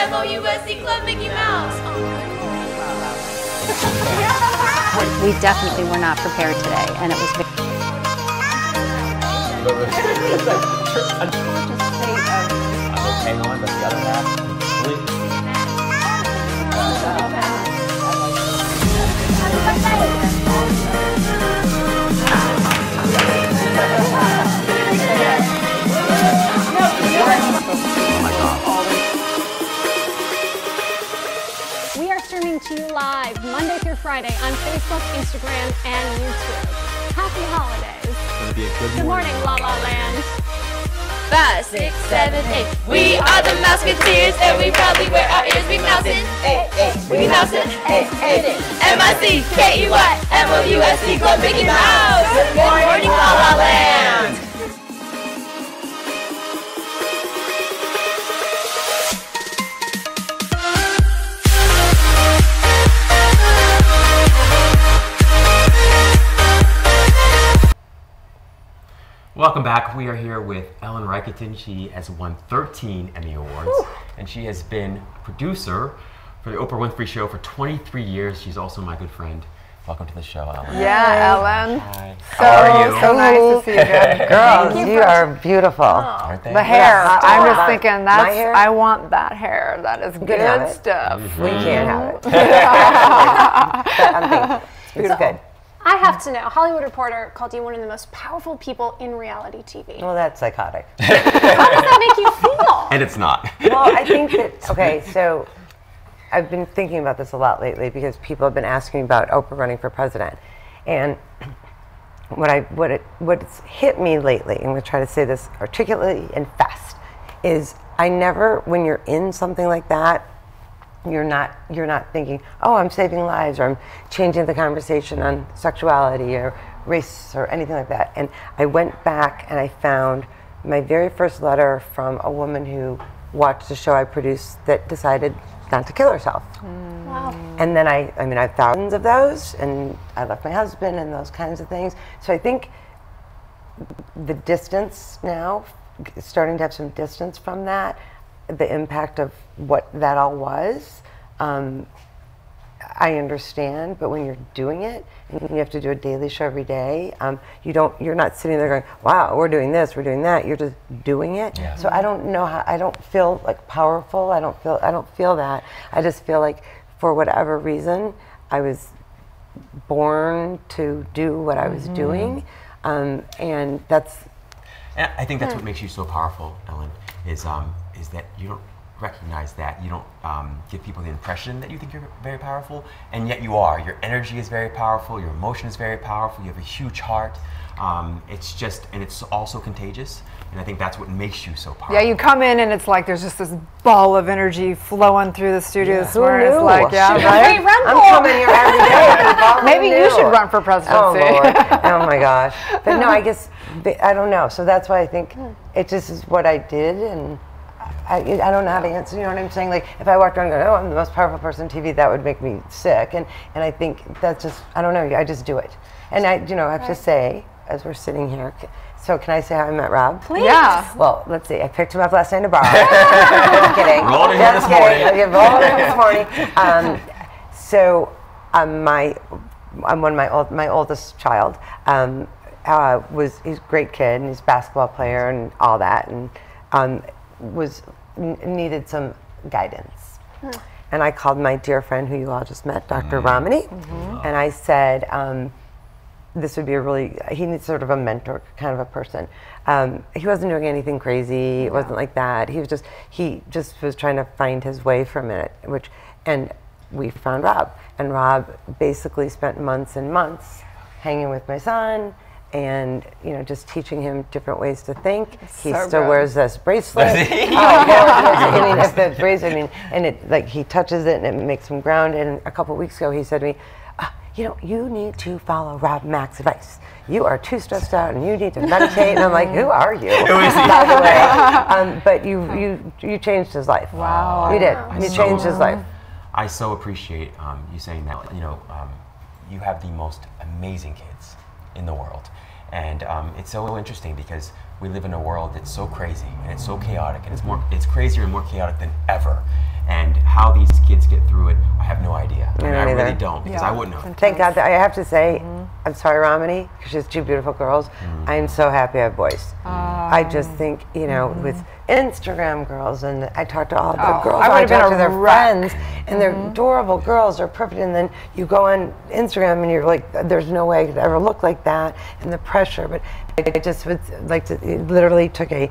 MICKEYMOUSC Club Mickey Mouse. We definitely were not prepared today, and it was I'm okay on, but the other half completely. We are streaming to you live Monday through Friday on Facebook, Instagram, and YouTube. Happy holidays. It's gonna be a Good morning, La La Land. 5, 6, 7, 8. We are the Mouseketeers, and we proudly wear our ears. We mousin', we mousin', MICKEYMOUSC Club Mickey Mouse. Good morning, La La Land. Welcome back. We are here with Ellen Reicherton. She has won 13 Emmy Awards, and she has been producer for the Oprah Winfrey Show for 23 years. She's also my good friend. Welcome to the show, Ellen. Yeah, Ellen. Hi. So, How are you? so nice to see you again. Girls, you are beautiful. Aren't they? The hair. Yeah. I'm just thinking My hair? I want that hair. That is can have good it. stuff. We can't have it. It's It's good. I have to know. Hollywood Reporter called you one of the most powerful people in reality TV. Well, that's psychotic. How does that make you feel? And it's not. Well, I think that, okay, so I've been thinking about this a lot lately because people have been asking about Oprah running for president. And what's hit me lately, and I'm going to try to say this articulately and fast, is I never, when you're in something like that, you're not thinking, oh, I'm saving lives, or I'm changing the conversation on sexuality or race or anything like that. And I went back and I found my very first letter from a woman who watched a show I produced that decided not to kill herself. Wow. And then I have thousands of those, and I left my husband and those kinds of things. So I think the distance now, starting to have some distance from that, the impact of what that all was, I understand, but when you're doing it and you have to do a daily show every day, you're not sitting there going, wow, we're doing this, we're doing that. You're just doing it. Yeah. So I don't know how, I don't feel like powerful. I don't feel that. I just feel like for whatever reason, I was born to do what I was doing, and that's. And I think that's what makes you so powerful, Ellen, is that you don't recognize that. You don't give people the impression that you think you're very powerful, and yet you are. Your energy is very powerful, your emotion is very powerful, you have a huge heart. It's just, and it's also contagious, and I think that's what makes you so powerful. Yeah, you come in and it's like there's just this ball of energy flowing through the studio. Yeah. This morning. It's like, yeah, right? I'm coming here every day. Maybe you should run for presidency. Oh, Lord. Oh, my gosh. But no, I guess, I don't know. So that's why I think it just is what I did, and I don't know how to answer, you know what I'm saying? Like, if I walked around and go, oh, I'm the most powerful person on TV, that would make me sick. And I think that's just, I don't know, I just do it. And I have to say, as we're sitting here, so can I say how I met Rob? Please. Yeah. Well, let's see. I picked him up last night in a bar. Just kidding. Rolled in here this morning. Rolled in this morning. My oldest child he's a great kid, and he's a basketball player and all that, and needed some guidance. And I called my dear friend who you all just met, Dr. Ramani, and I said, this would be he needs sort of a mentor kind of a person. He wasn't doing anything crazy, it wasn't like that. He just was trying to find his way for a minute, and we found Rob. And Rob basically spent months and months hanging with my son, and just teaching him different ways to think. He still wears this bracelet. And it he touches it and it makes him grounded. And a couple weeks ago, he said to me, you need to follow Rob Mack's advice. You are too stressed out, and you need to meditate. And I'm like, who are you? By the way, but you changed his life. Wow, you did. You changed his life. I so appreciate you saying that. You have the most amazing kids in the world. And it's so interesting because we live in a world that's so crazy and it's so chaotic, and it's crazier and more chaotic than ever. And how these kids get through it, I have no idea. I really don't, because I wouldn't know. Thank God that I have to say, I'm sorry, Ramani, because she has two beautiful girls. I am so happy I have boys. I just think, with Instagram girls, and I talk to all the girls, I talk to their friends, and they're adorable girls, they're perfect, and then you go on Instagram and you're like, there's no way I could ever look like that, and the pressure. But I just would like to, it literally took a,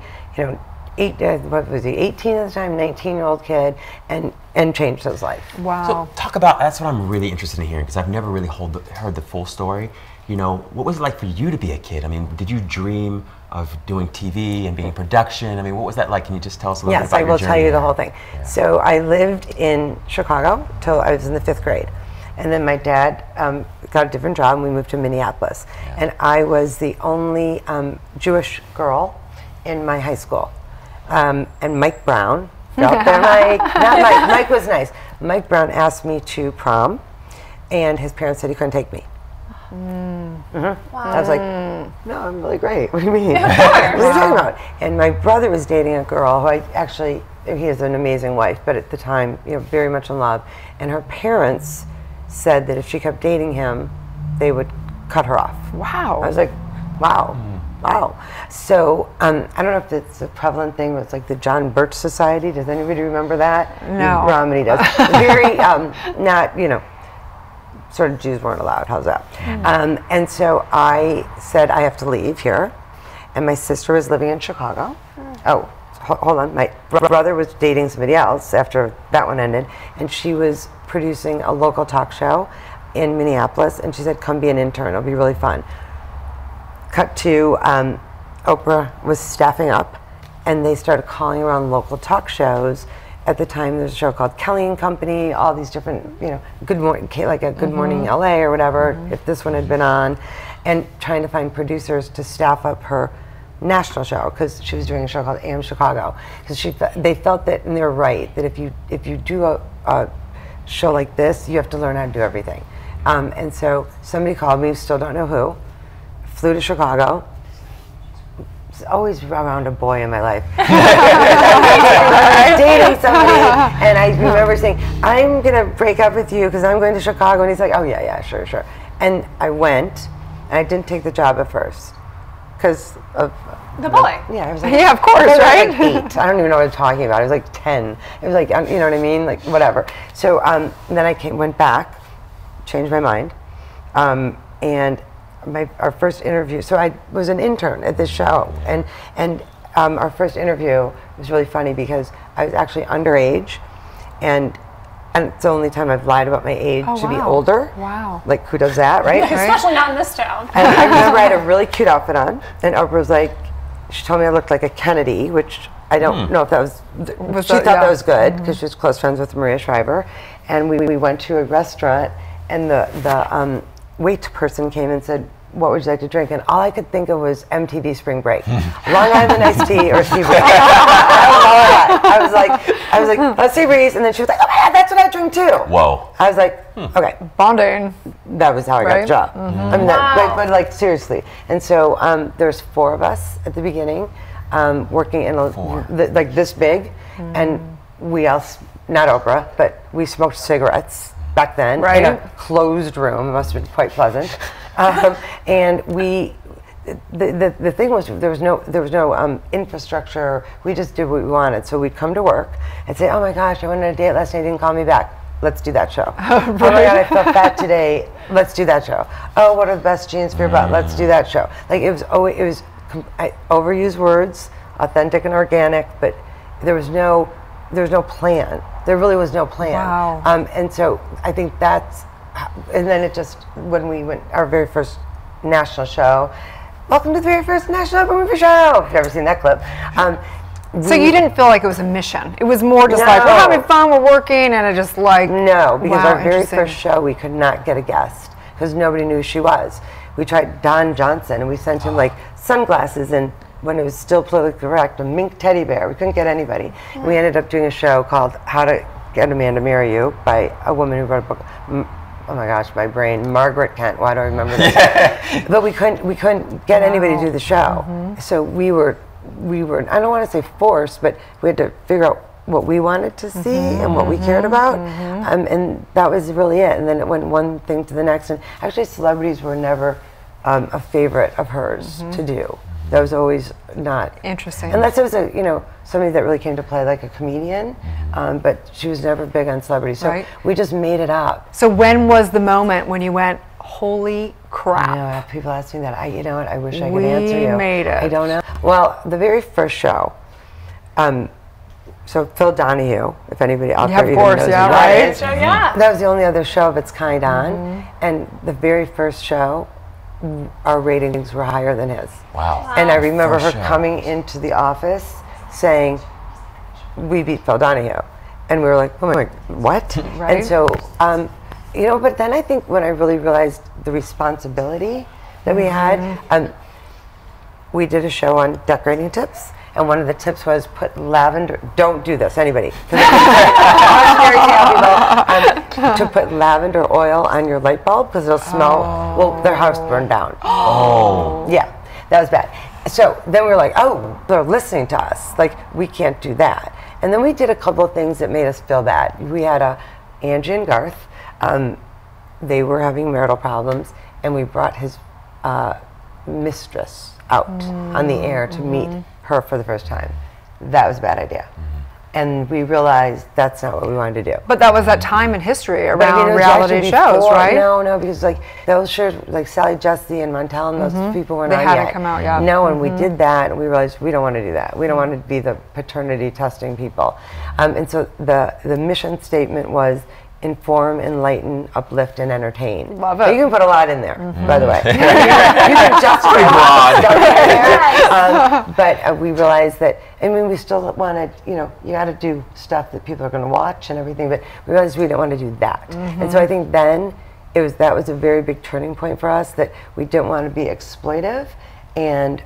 18 at the time, 19-year-old kid, and changed his life. Wow. So talk about, that's what I'm really interested in hearing, because I've never really heard the full story. What was it like for you to be a kid? I mean, did you dream of doing TV and being in production? I mean, what was that like? Can you just tell us a little bit about your journey? Yes, I will tell you the whole thing. Yeah. So I lived in Chicago till I was in the 5th grade. And then my dad got a different job, and we moved to Minneapolis. Yeah. And I was the only Jewish girl in my high school. And Mike Brown, not Mike, Mike was nice. Mike Brown asked me to prom, and his parents said he couldn't take me. Wow. I was like, no, I'm really great. What do you mean? What are you talking about? And my brother was dating a girl who he has an amazing wife, but at the time, very much in love. And her parents said that if she kept dating him, they would cut her off. Wow. I was like, wow. Wow. So I don't know if it's a prevalent thing, but it's like the John Birch Society. Does anybody remember that? No. Romney does. Very, not, sort of Jews weren't allowed. How's that? And so I said, I have to leave here. And my sister was living in Chicago. Oh, hold on. My brother was dating somebody else after that one ended. And she was producing a local talk show in Minneapolis. And she said, come be an intern. It'll be really fun. Cut to Oprah was staffing up. And they started calling around local talk shows. At the time, there's a show called Kelly and Company, all these different, you know, Good Morning, like a Good Morning LA or whatever, if this one had been on, and trying to find producers to staff up her national show, because she was doing a show called AM Chicago. Because they felt that, and they're right, that if you do a show like this, you have to learn how to do everything. And so somebody called me, still don't know who, flew to Chicago. There's always around a boy in my life. Dating somebody, and I remember saying, I'm gonna break up with you because I'm going to Chicago, and he's like, oh yeah, sure. And I went, and I didn't take the job at first because of the boy. Yeah, I was like, yeah, of course, right? Like 8. I don't even know what I'm talking about. I was like 10. It was like, you know what I mean, like whatever. So then I went back, changed my mind, and our first interview. So I was an intern at this show, and our first interview was really funny because I was actually underage, and it's the only time I've lied about my age to be older. Wow. Like, who does that, right? Especially not in this town. And I remember I had a really cute outfit on, and Oprah was like, she told me I looked like a Kennedy, which I don't know if that was, she thought that was good, because she was close friends with Maria Shriver. And we went to a restaurant, and the wait person came and said, what would you like to drink? And all I could think of was MTV Spring Break. Long Island iced tea or sea breeze. I was like, let's sea breeze. And then she was like, oh my God, that's what I drink too. Whoa. I was like, okay. Bonding. That was how I got the job. I mean, but like seriously. And so there's 4 of us at the beginning working in like this big. And we all, not Oprah, but we smoked cigarettes back then in a closed room. It must have been quite pleasant. And the thing was, there was no infrastructure. We just did what we wanted. So we'd come to work and say, oh my gosh, I went on a date last night, didn't call me back. Let's do that show. Oh my God, I felt fat today. Let's do that show. Oh, what are the best jeans for your butt? Let's do that show. Like it was overused words, authentic and organic, but there was no plan. There really was no plan. Wow. And so I think that's, and then it just, when we went, our very first national show, welcome to the very first National Movie Show. If you've ever seen that clip. So you didn't feel like it was a mission. It was more just like, we're having fun, we're working, and it just like... No, because our very first show, we could not get a guest because nobody knew who she was. We tried Don Johnson, and we sent him like sunglasses and, when it was still politically correct, a mink teddy bear. We couldn't get anybody. And we ended up doing a show called How to Get a Man to Marry You by a woman who wrote a book. Oh my gosh, my brain. Margaret Kent. Why do I remember this? But we couldn't get anybody to do the show. So we were, I don't want to say forced, but we had to figure out what we wanted to see and what we cared about. And that was really it. And then it went one thing to the next. And actually, celebrities were never a favorite of hers to do. That was always not interesting, unless it was somebody that really came to play like a comedian. But she was never big on celebrity, so we just made it up. So when was the moment when you went, holy crap? I know, people ask me that. You know what? I wish I could answer you. We made it. I don't know. Well, the very first show. So Phil Donahue, if anybody out there even knows who that is, that was the only other show of its kind on, and the very first show, our ratings were higher than his. Wow. And I remember her coming into the office saying, we beat Phil Donahue. And we were like, oh my, what? And so, but then I think when I really realized the responsibility that we had, we did a show on decorating tips. And one of the tips was put lavender, don't do this, anybody. To put lavender oil on your light bulb because it'll smell, well, their house burned down. Oh. Yeah, that was bad. So then we were like, oh, they're listening to us. Like, we can't do that. And then we did a couple of things that made us feel bad. We had Angie and Garth. They were having marital problems, and we brought his mistress out on the air to meet her for the first time. That was a bad idea. And we realized that's not what we wanted to do. But that was that time in history But, around you know, it was reality actually shows, before- right? No, because like those shows, like Sally Jesse and Montel and those people weren't They on hadn't yet. come out yet. No, and we did that, and we realized we don't want to do that. We don't want to be the paternity testing people. And so the mission statement was inform, enlighten, uplift, and entertain. Love But it. you can put a lot in there, by the way. you can just put stuff in there. But we realized that, I mean, we still wanted, you know, you got to do stuff that people are going to watch and everything, but we realized we didn't want to do that. And so I think then that was a very big turning point for us, that we didn't want to be exploitive, and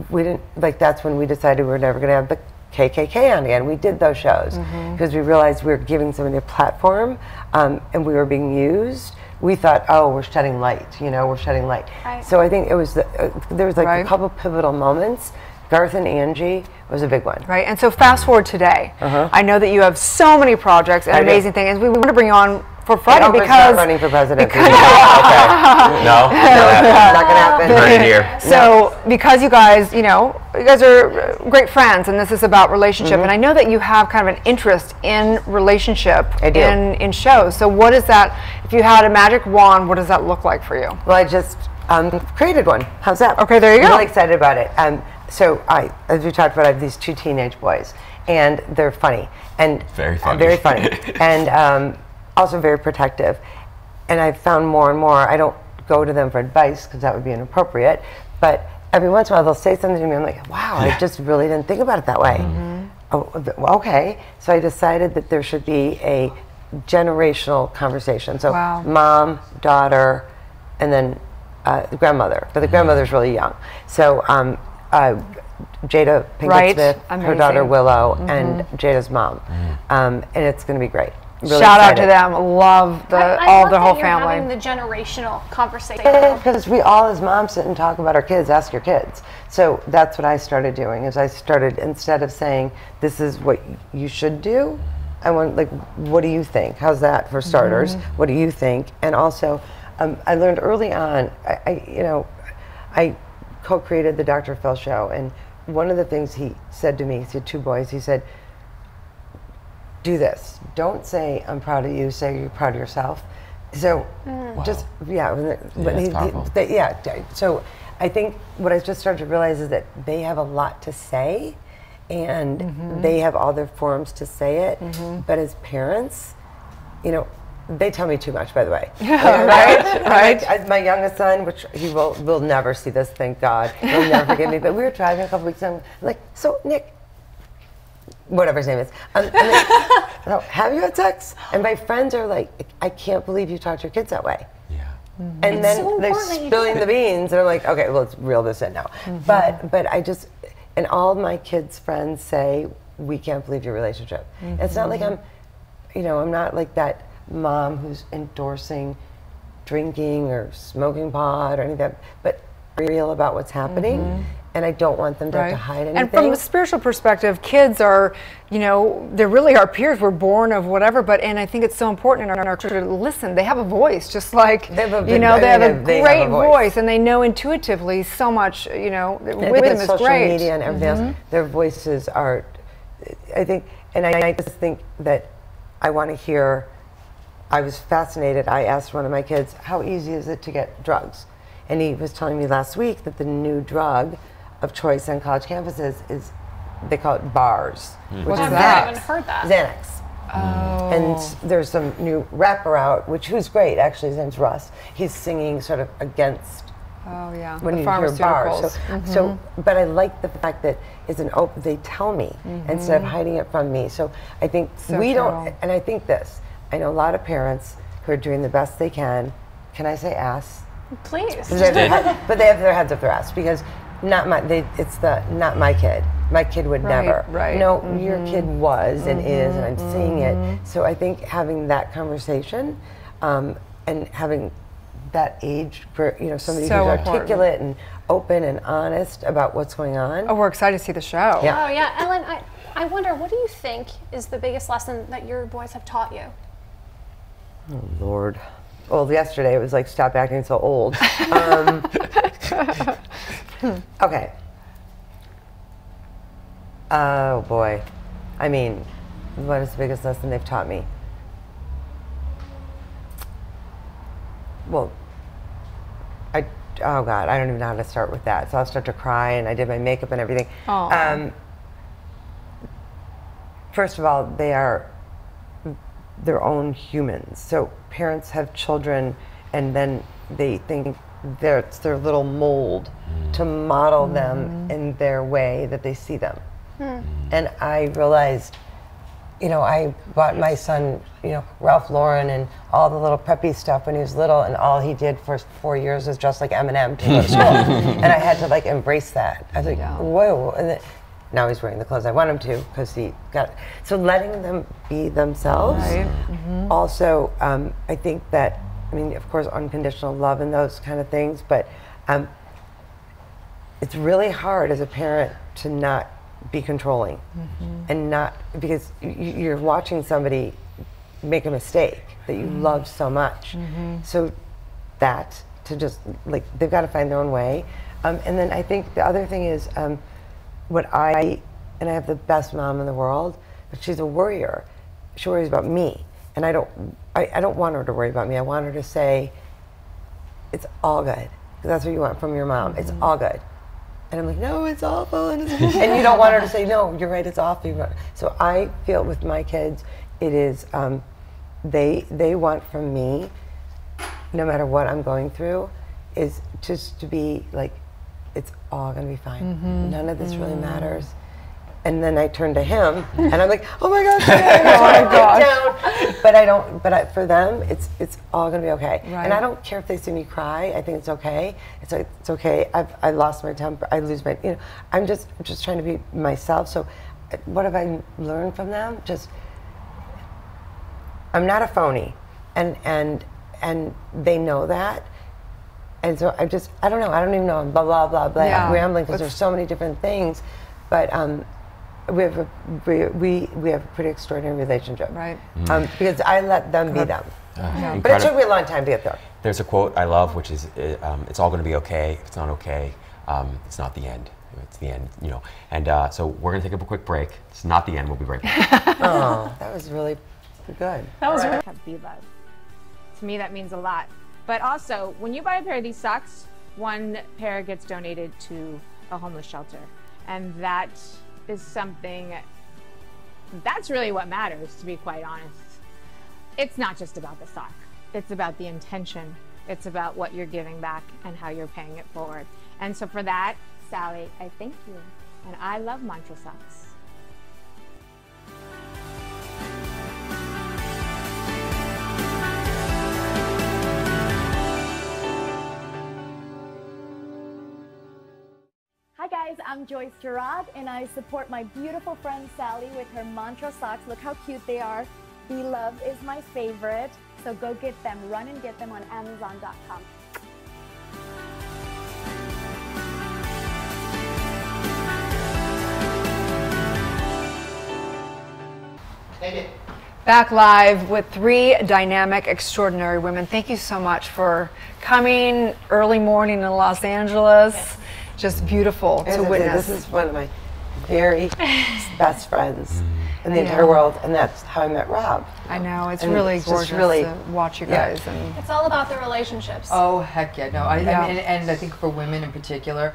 we didn't, like, that's when we decided we were never going to have the KKK on again. We did those shows because we realized we were giving somebody a platform, and we were being used. We thought, oh, we're shedding light, you know, we're shedding light. Right. So I think it was, there was like a couple pivotal moments. Garth and Angie was a big one. Right, and so fast forward today. I know that you have so many projects and I do. amazing things. We want to bring you on for Friday I'm because running for president. Okay. No, not gonna happen. Right here. So because you guys, you know, you guys are great friends, and this is about relationship. And I know that you have kind of an interest in relationship in shows. So what is that? If you had a magic wand, what does that look like for you? Well, I just created one. How's that? Okay, there you go. I'm really excited about it. So as we talked about, I have these 2 teenage boys, and they're funny and very funny, very funny, and also very protective. And I've found more and more, I don't go to them for advice because that would be inappropriate, but every once in a while they'll say something to me, I'm like, wow, I just really didn't think about it that way. Oh, okay. So I decided that there should be a generational conversation. So mom, daughter, and then the grandmother. But the grandmother's really young. So Jada Pinkett Smith, her daughter Willow, and Jada's mom. And it's going to be great. Really Shout out excited. to them. Love all the whole family. Having the generational conversation. Because we all as moms sit and talk about our kids, ask your kids. So that's what I started doing, is I started, instead of saying, this is what you should do, I went like, what do you think? How's that for starters? What do you think? And also, I learned early on, I co-created the Dr. Phil show, and one of the things he said to me, he had 2 boys, he said, do this. Don't say, I'm proud of you, say you're proud of yourself. So just, so I think what I just started to realize is that they have a lot to say, and they have all their forums to say it, but as parents, you know, they tell me too much, by the way. Right? My youngest son, which he will never see this, thank God. He'll never forgive me, but we were driving a couple weeks ago, I'm like, so Nick, whatever his name is, have you had sex? And my friends are like, I can't believe you talk to your kids that way. And It's then so they're important. spilling the beans, and they're like, okay, well, let's reel this in now. But I just, and all my kids' friends say, we can't believe your relationship. It's not like I'm not like that mom who's endorsing drinking or smoking pot or anything, but real about what's happening. And I don't want them to have to hide anything. And from a spiritual perspective, kids are, you know, they're really our peers. We're born of whatever, and I think it's so important in our culture to listen. They have a voice, just like, they have a great voice, and they know intuitively so much, you know, with them is social great. Media and everything else, their voices are, I think, and I just think that I want to hear, I was fascinated, I asked one of my kids, how easy is it to get drugs? And he was telling me last week that the new drug of choice on college campuses is, they call it bars. Which is that? I haven't heard that. Xanax. And there's some new rapper out, who's great, actually, his name's Russ. He's singing sort of against when the you hear bars. So, but I like the fact that it's an open, they tell me instead of hiding it from me. So I think don't, and I think this, I know a lot of parents who are doing the best they can I say ass? Please. But they have their heads up their ass, because not my kid. My kid would never. No, your kid was and is, and I'm seeing it. So I think having that conversation, and having that age for somebody who's articulate and open and honest about what's going on. Oh, we're excited to see the show. Yeah. Oh yeah, Ellen, I wonder, what do you think is the biggest lesson that your boys have taught you? Oh Lord. Well, yesterday it was like, stop acting so old. Okay. Oh boy. I mean, what is the biggest lesson they've taught me? Well, oh God, I don't even know how to start with that. So I'll start to cry, and I did my makeup and everything. First of all, they are their own humans. So parents have children, and then they think it's their little mold to model them in their way that they see them. And I realized, you know, I bought my son, you know, Ralph Lauren and all the little preppy stuff when he was little, and all he did for 4 years was dress like Eminem to go to school. And I had to like embrace that. I was like, whoa. And then, now he's wearing the clothes I want him to because he got it. So letting them be themselves. Right. Also, I think that, I mean, of course, unconditional love and those kind of things, but it's really hard as a parent to not be controlling and not, because you're watching somebody make a mistake that you love so much. So that, to just, like, they've got to find their own way. And then I think the other thing is, and I have the best mom in the world, but she's a worrier. She worries about me. And I don't want her to worry about me. I want her to say, it's all good. Because that's what you want from your mom. It's all good. And I'm like, no, it's awful. And you don't want her to say, no, you're right, it's awful. So I feel with my kids, it is, they want from me, no matter what I'm going through, is just to be like, it's all gonna be fine. None of this really matters. And then I turn to him, and I'm like, oh my gosh, oh my gosh. But I don't. But for them, it's all gonna be okay. Right. And I don't care if they see me cry. I think it's okay. It's okay. I lost my temper. I lose my. You know, I'm just trying to be myself. So, what have I learned from them? Just, I'm not a phony, and they know that. And so I don't know. I don't even know. I'm blah blah blah blah. I'm rambling because there's so many different things, but we have a pretty extraordinary relationship, right? Because I let them be them. But it took me a long time to get there. There's a quote I love, which is, "It's all going to be okay. If it's not okay, it's not the end. It's the end." You know. And so we're going to take a quick break. It's not the end. We'll be right back. Oh, that was really good. That was really be love. To me, that means a lot. But also, when you buy a pair of these socks, one pair gets donated to a homeless shelter. And that is something, that's really what matters, to be quite honest. It's not just about the sock. It's about the intention. It's about what you're giving back and how you're paying it forward. And so for that, Sally, I thank you. And I love mantra socks. Hi guys, I'm Joyce Gerard, and I support my beautiful friend Sally with her mantra socks. Look how cute they are. Be Love is my favorite, so go get them. Run and get them on Amazon.com. Back live with 3 dynamic, extraordinary women. Thank you so much for coming early morning in Los Angeles. Just beautiful to witness. This is one of my very best friends in the entire world, and that's how I met Rob. I know, it's really gorgeous to watch you guys. And it's all about the relationships. Oh, heck yeah. No, I mean, and I think for women in particular,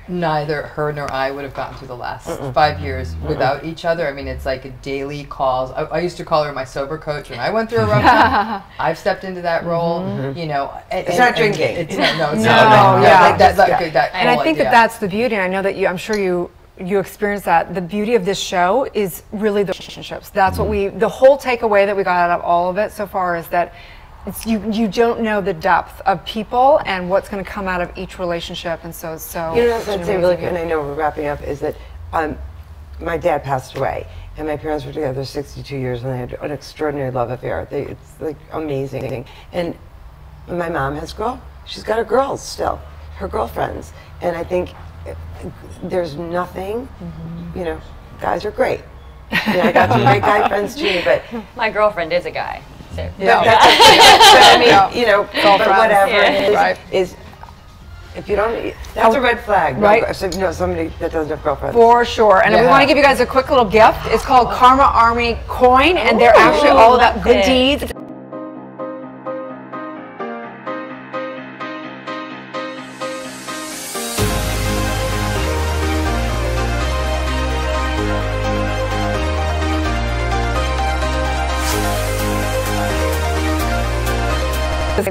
neither her nor I would have gotten through the last 5 years without each other. I mean, it's like a daily calls. I used to call her my sober coach when I went through a rough time. I've stepped into that role, you know. It's not drinking. It's not, it's not. Like that and I think that's the beauty. And I know that I'm sure you experience that. The beauty of this show is really the relationships. That's what the whole takeaway that we got out of all of it so far is that you don't know the depth of people and what's going to come out of each relationship, and so you know what I'd say really good, and I know we're wrapping up, is that my dad passed away and my parents were together 62 years and they had an extraordinary love affair. It's like amazing. And my mom has she's got her girls still, her girlfriends, and I think there's nothing, you know, guys are great. You know, I got some great guy friends too, but my girlfriend is a guy. So. Yeah. But I mean, you know, but whatever it is, If you don't, that's a red flag, right? So, you know, somebody that doesn't have girlfriends. For sure. And we want to give you guys a quick little gift. It's called Karma Army Coin, and they're actually all about good deeds.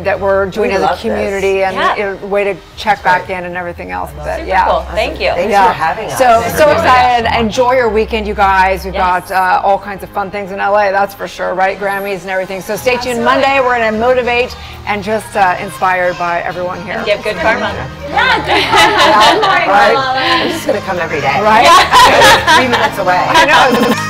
That we're doing as a community and a way to check back in and everything else. But Super cool. Thank you. Thanks for having us. So excited. Enjoy your weekend, you guys. We've got all kinds of fun things in LA, that's for sure, right? Grammys and everything. So stay tuned. Monday, we're going to motivate and just inspired by everyone here. And give good karma. Yeah, good karma. Good morning, I'm just going to come every day. Right? 3 minutes away. I know.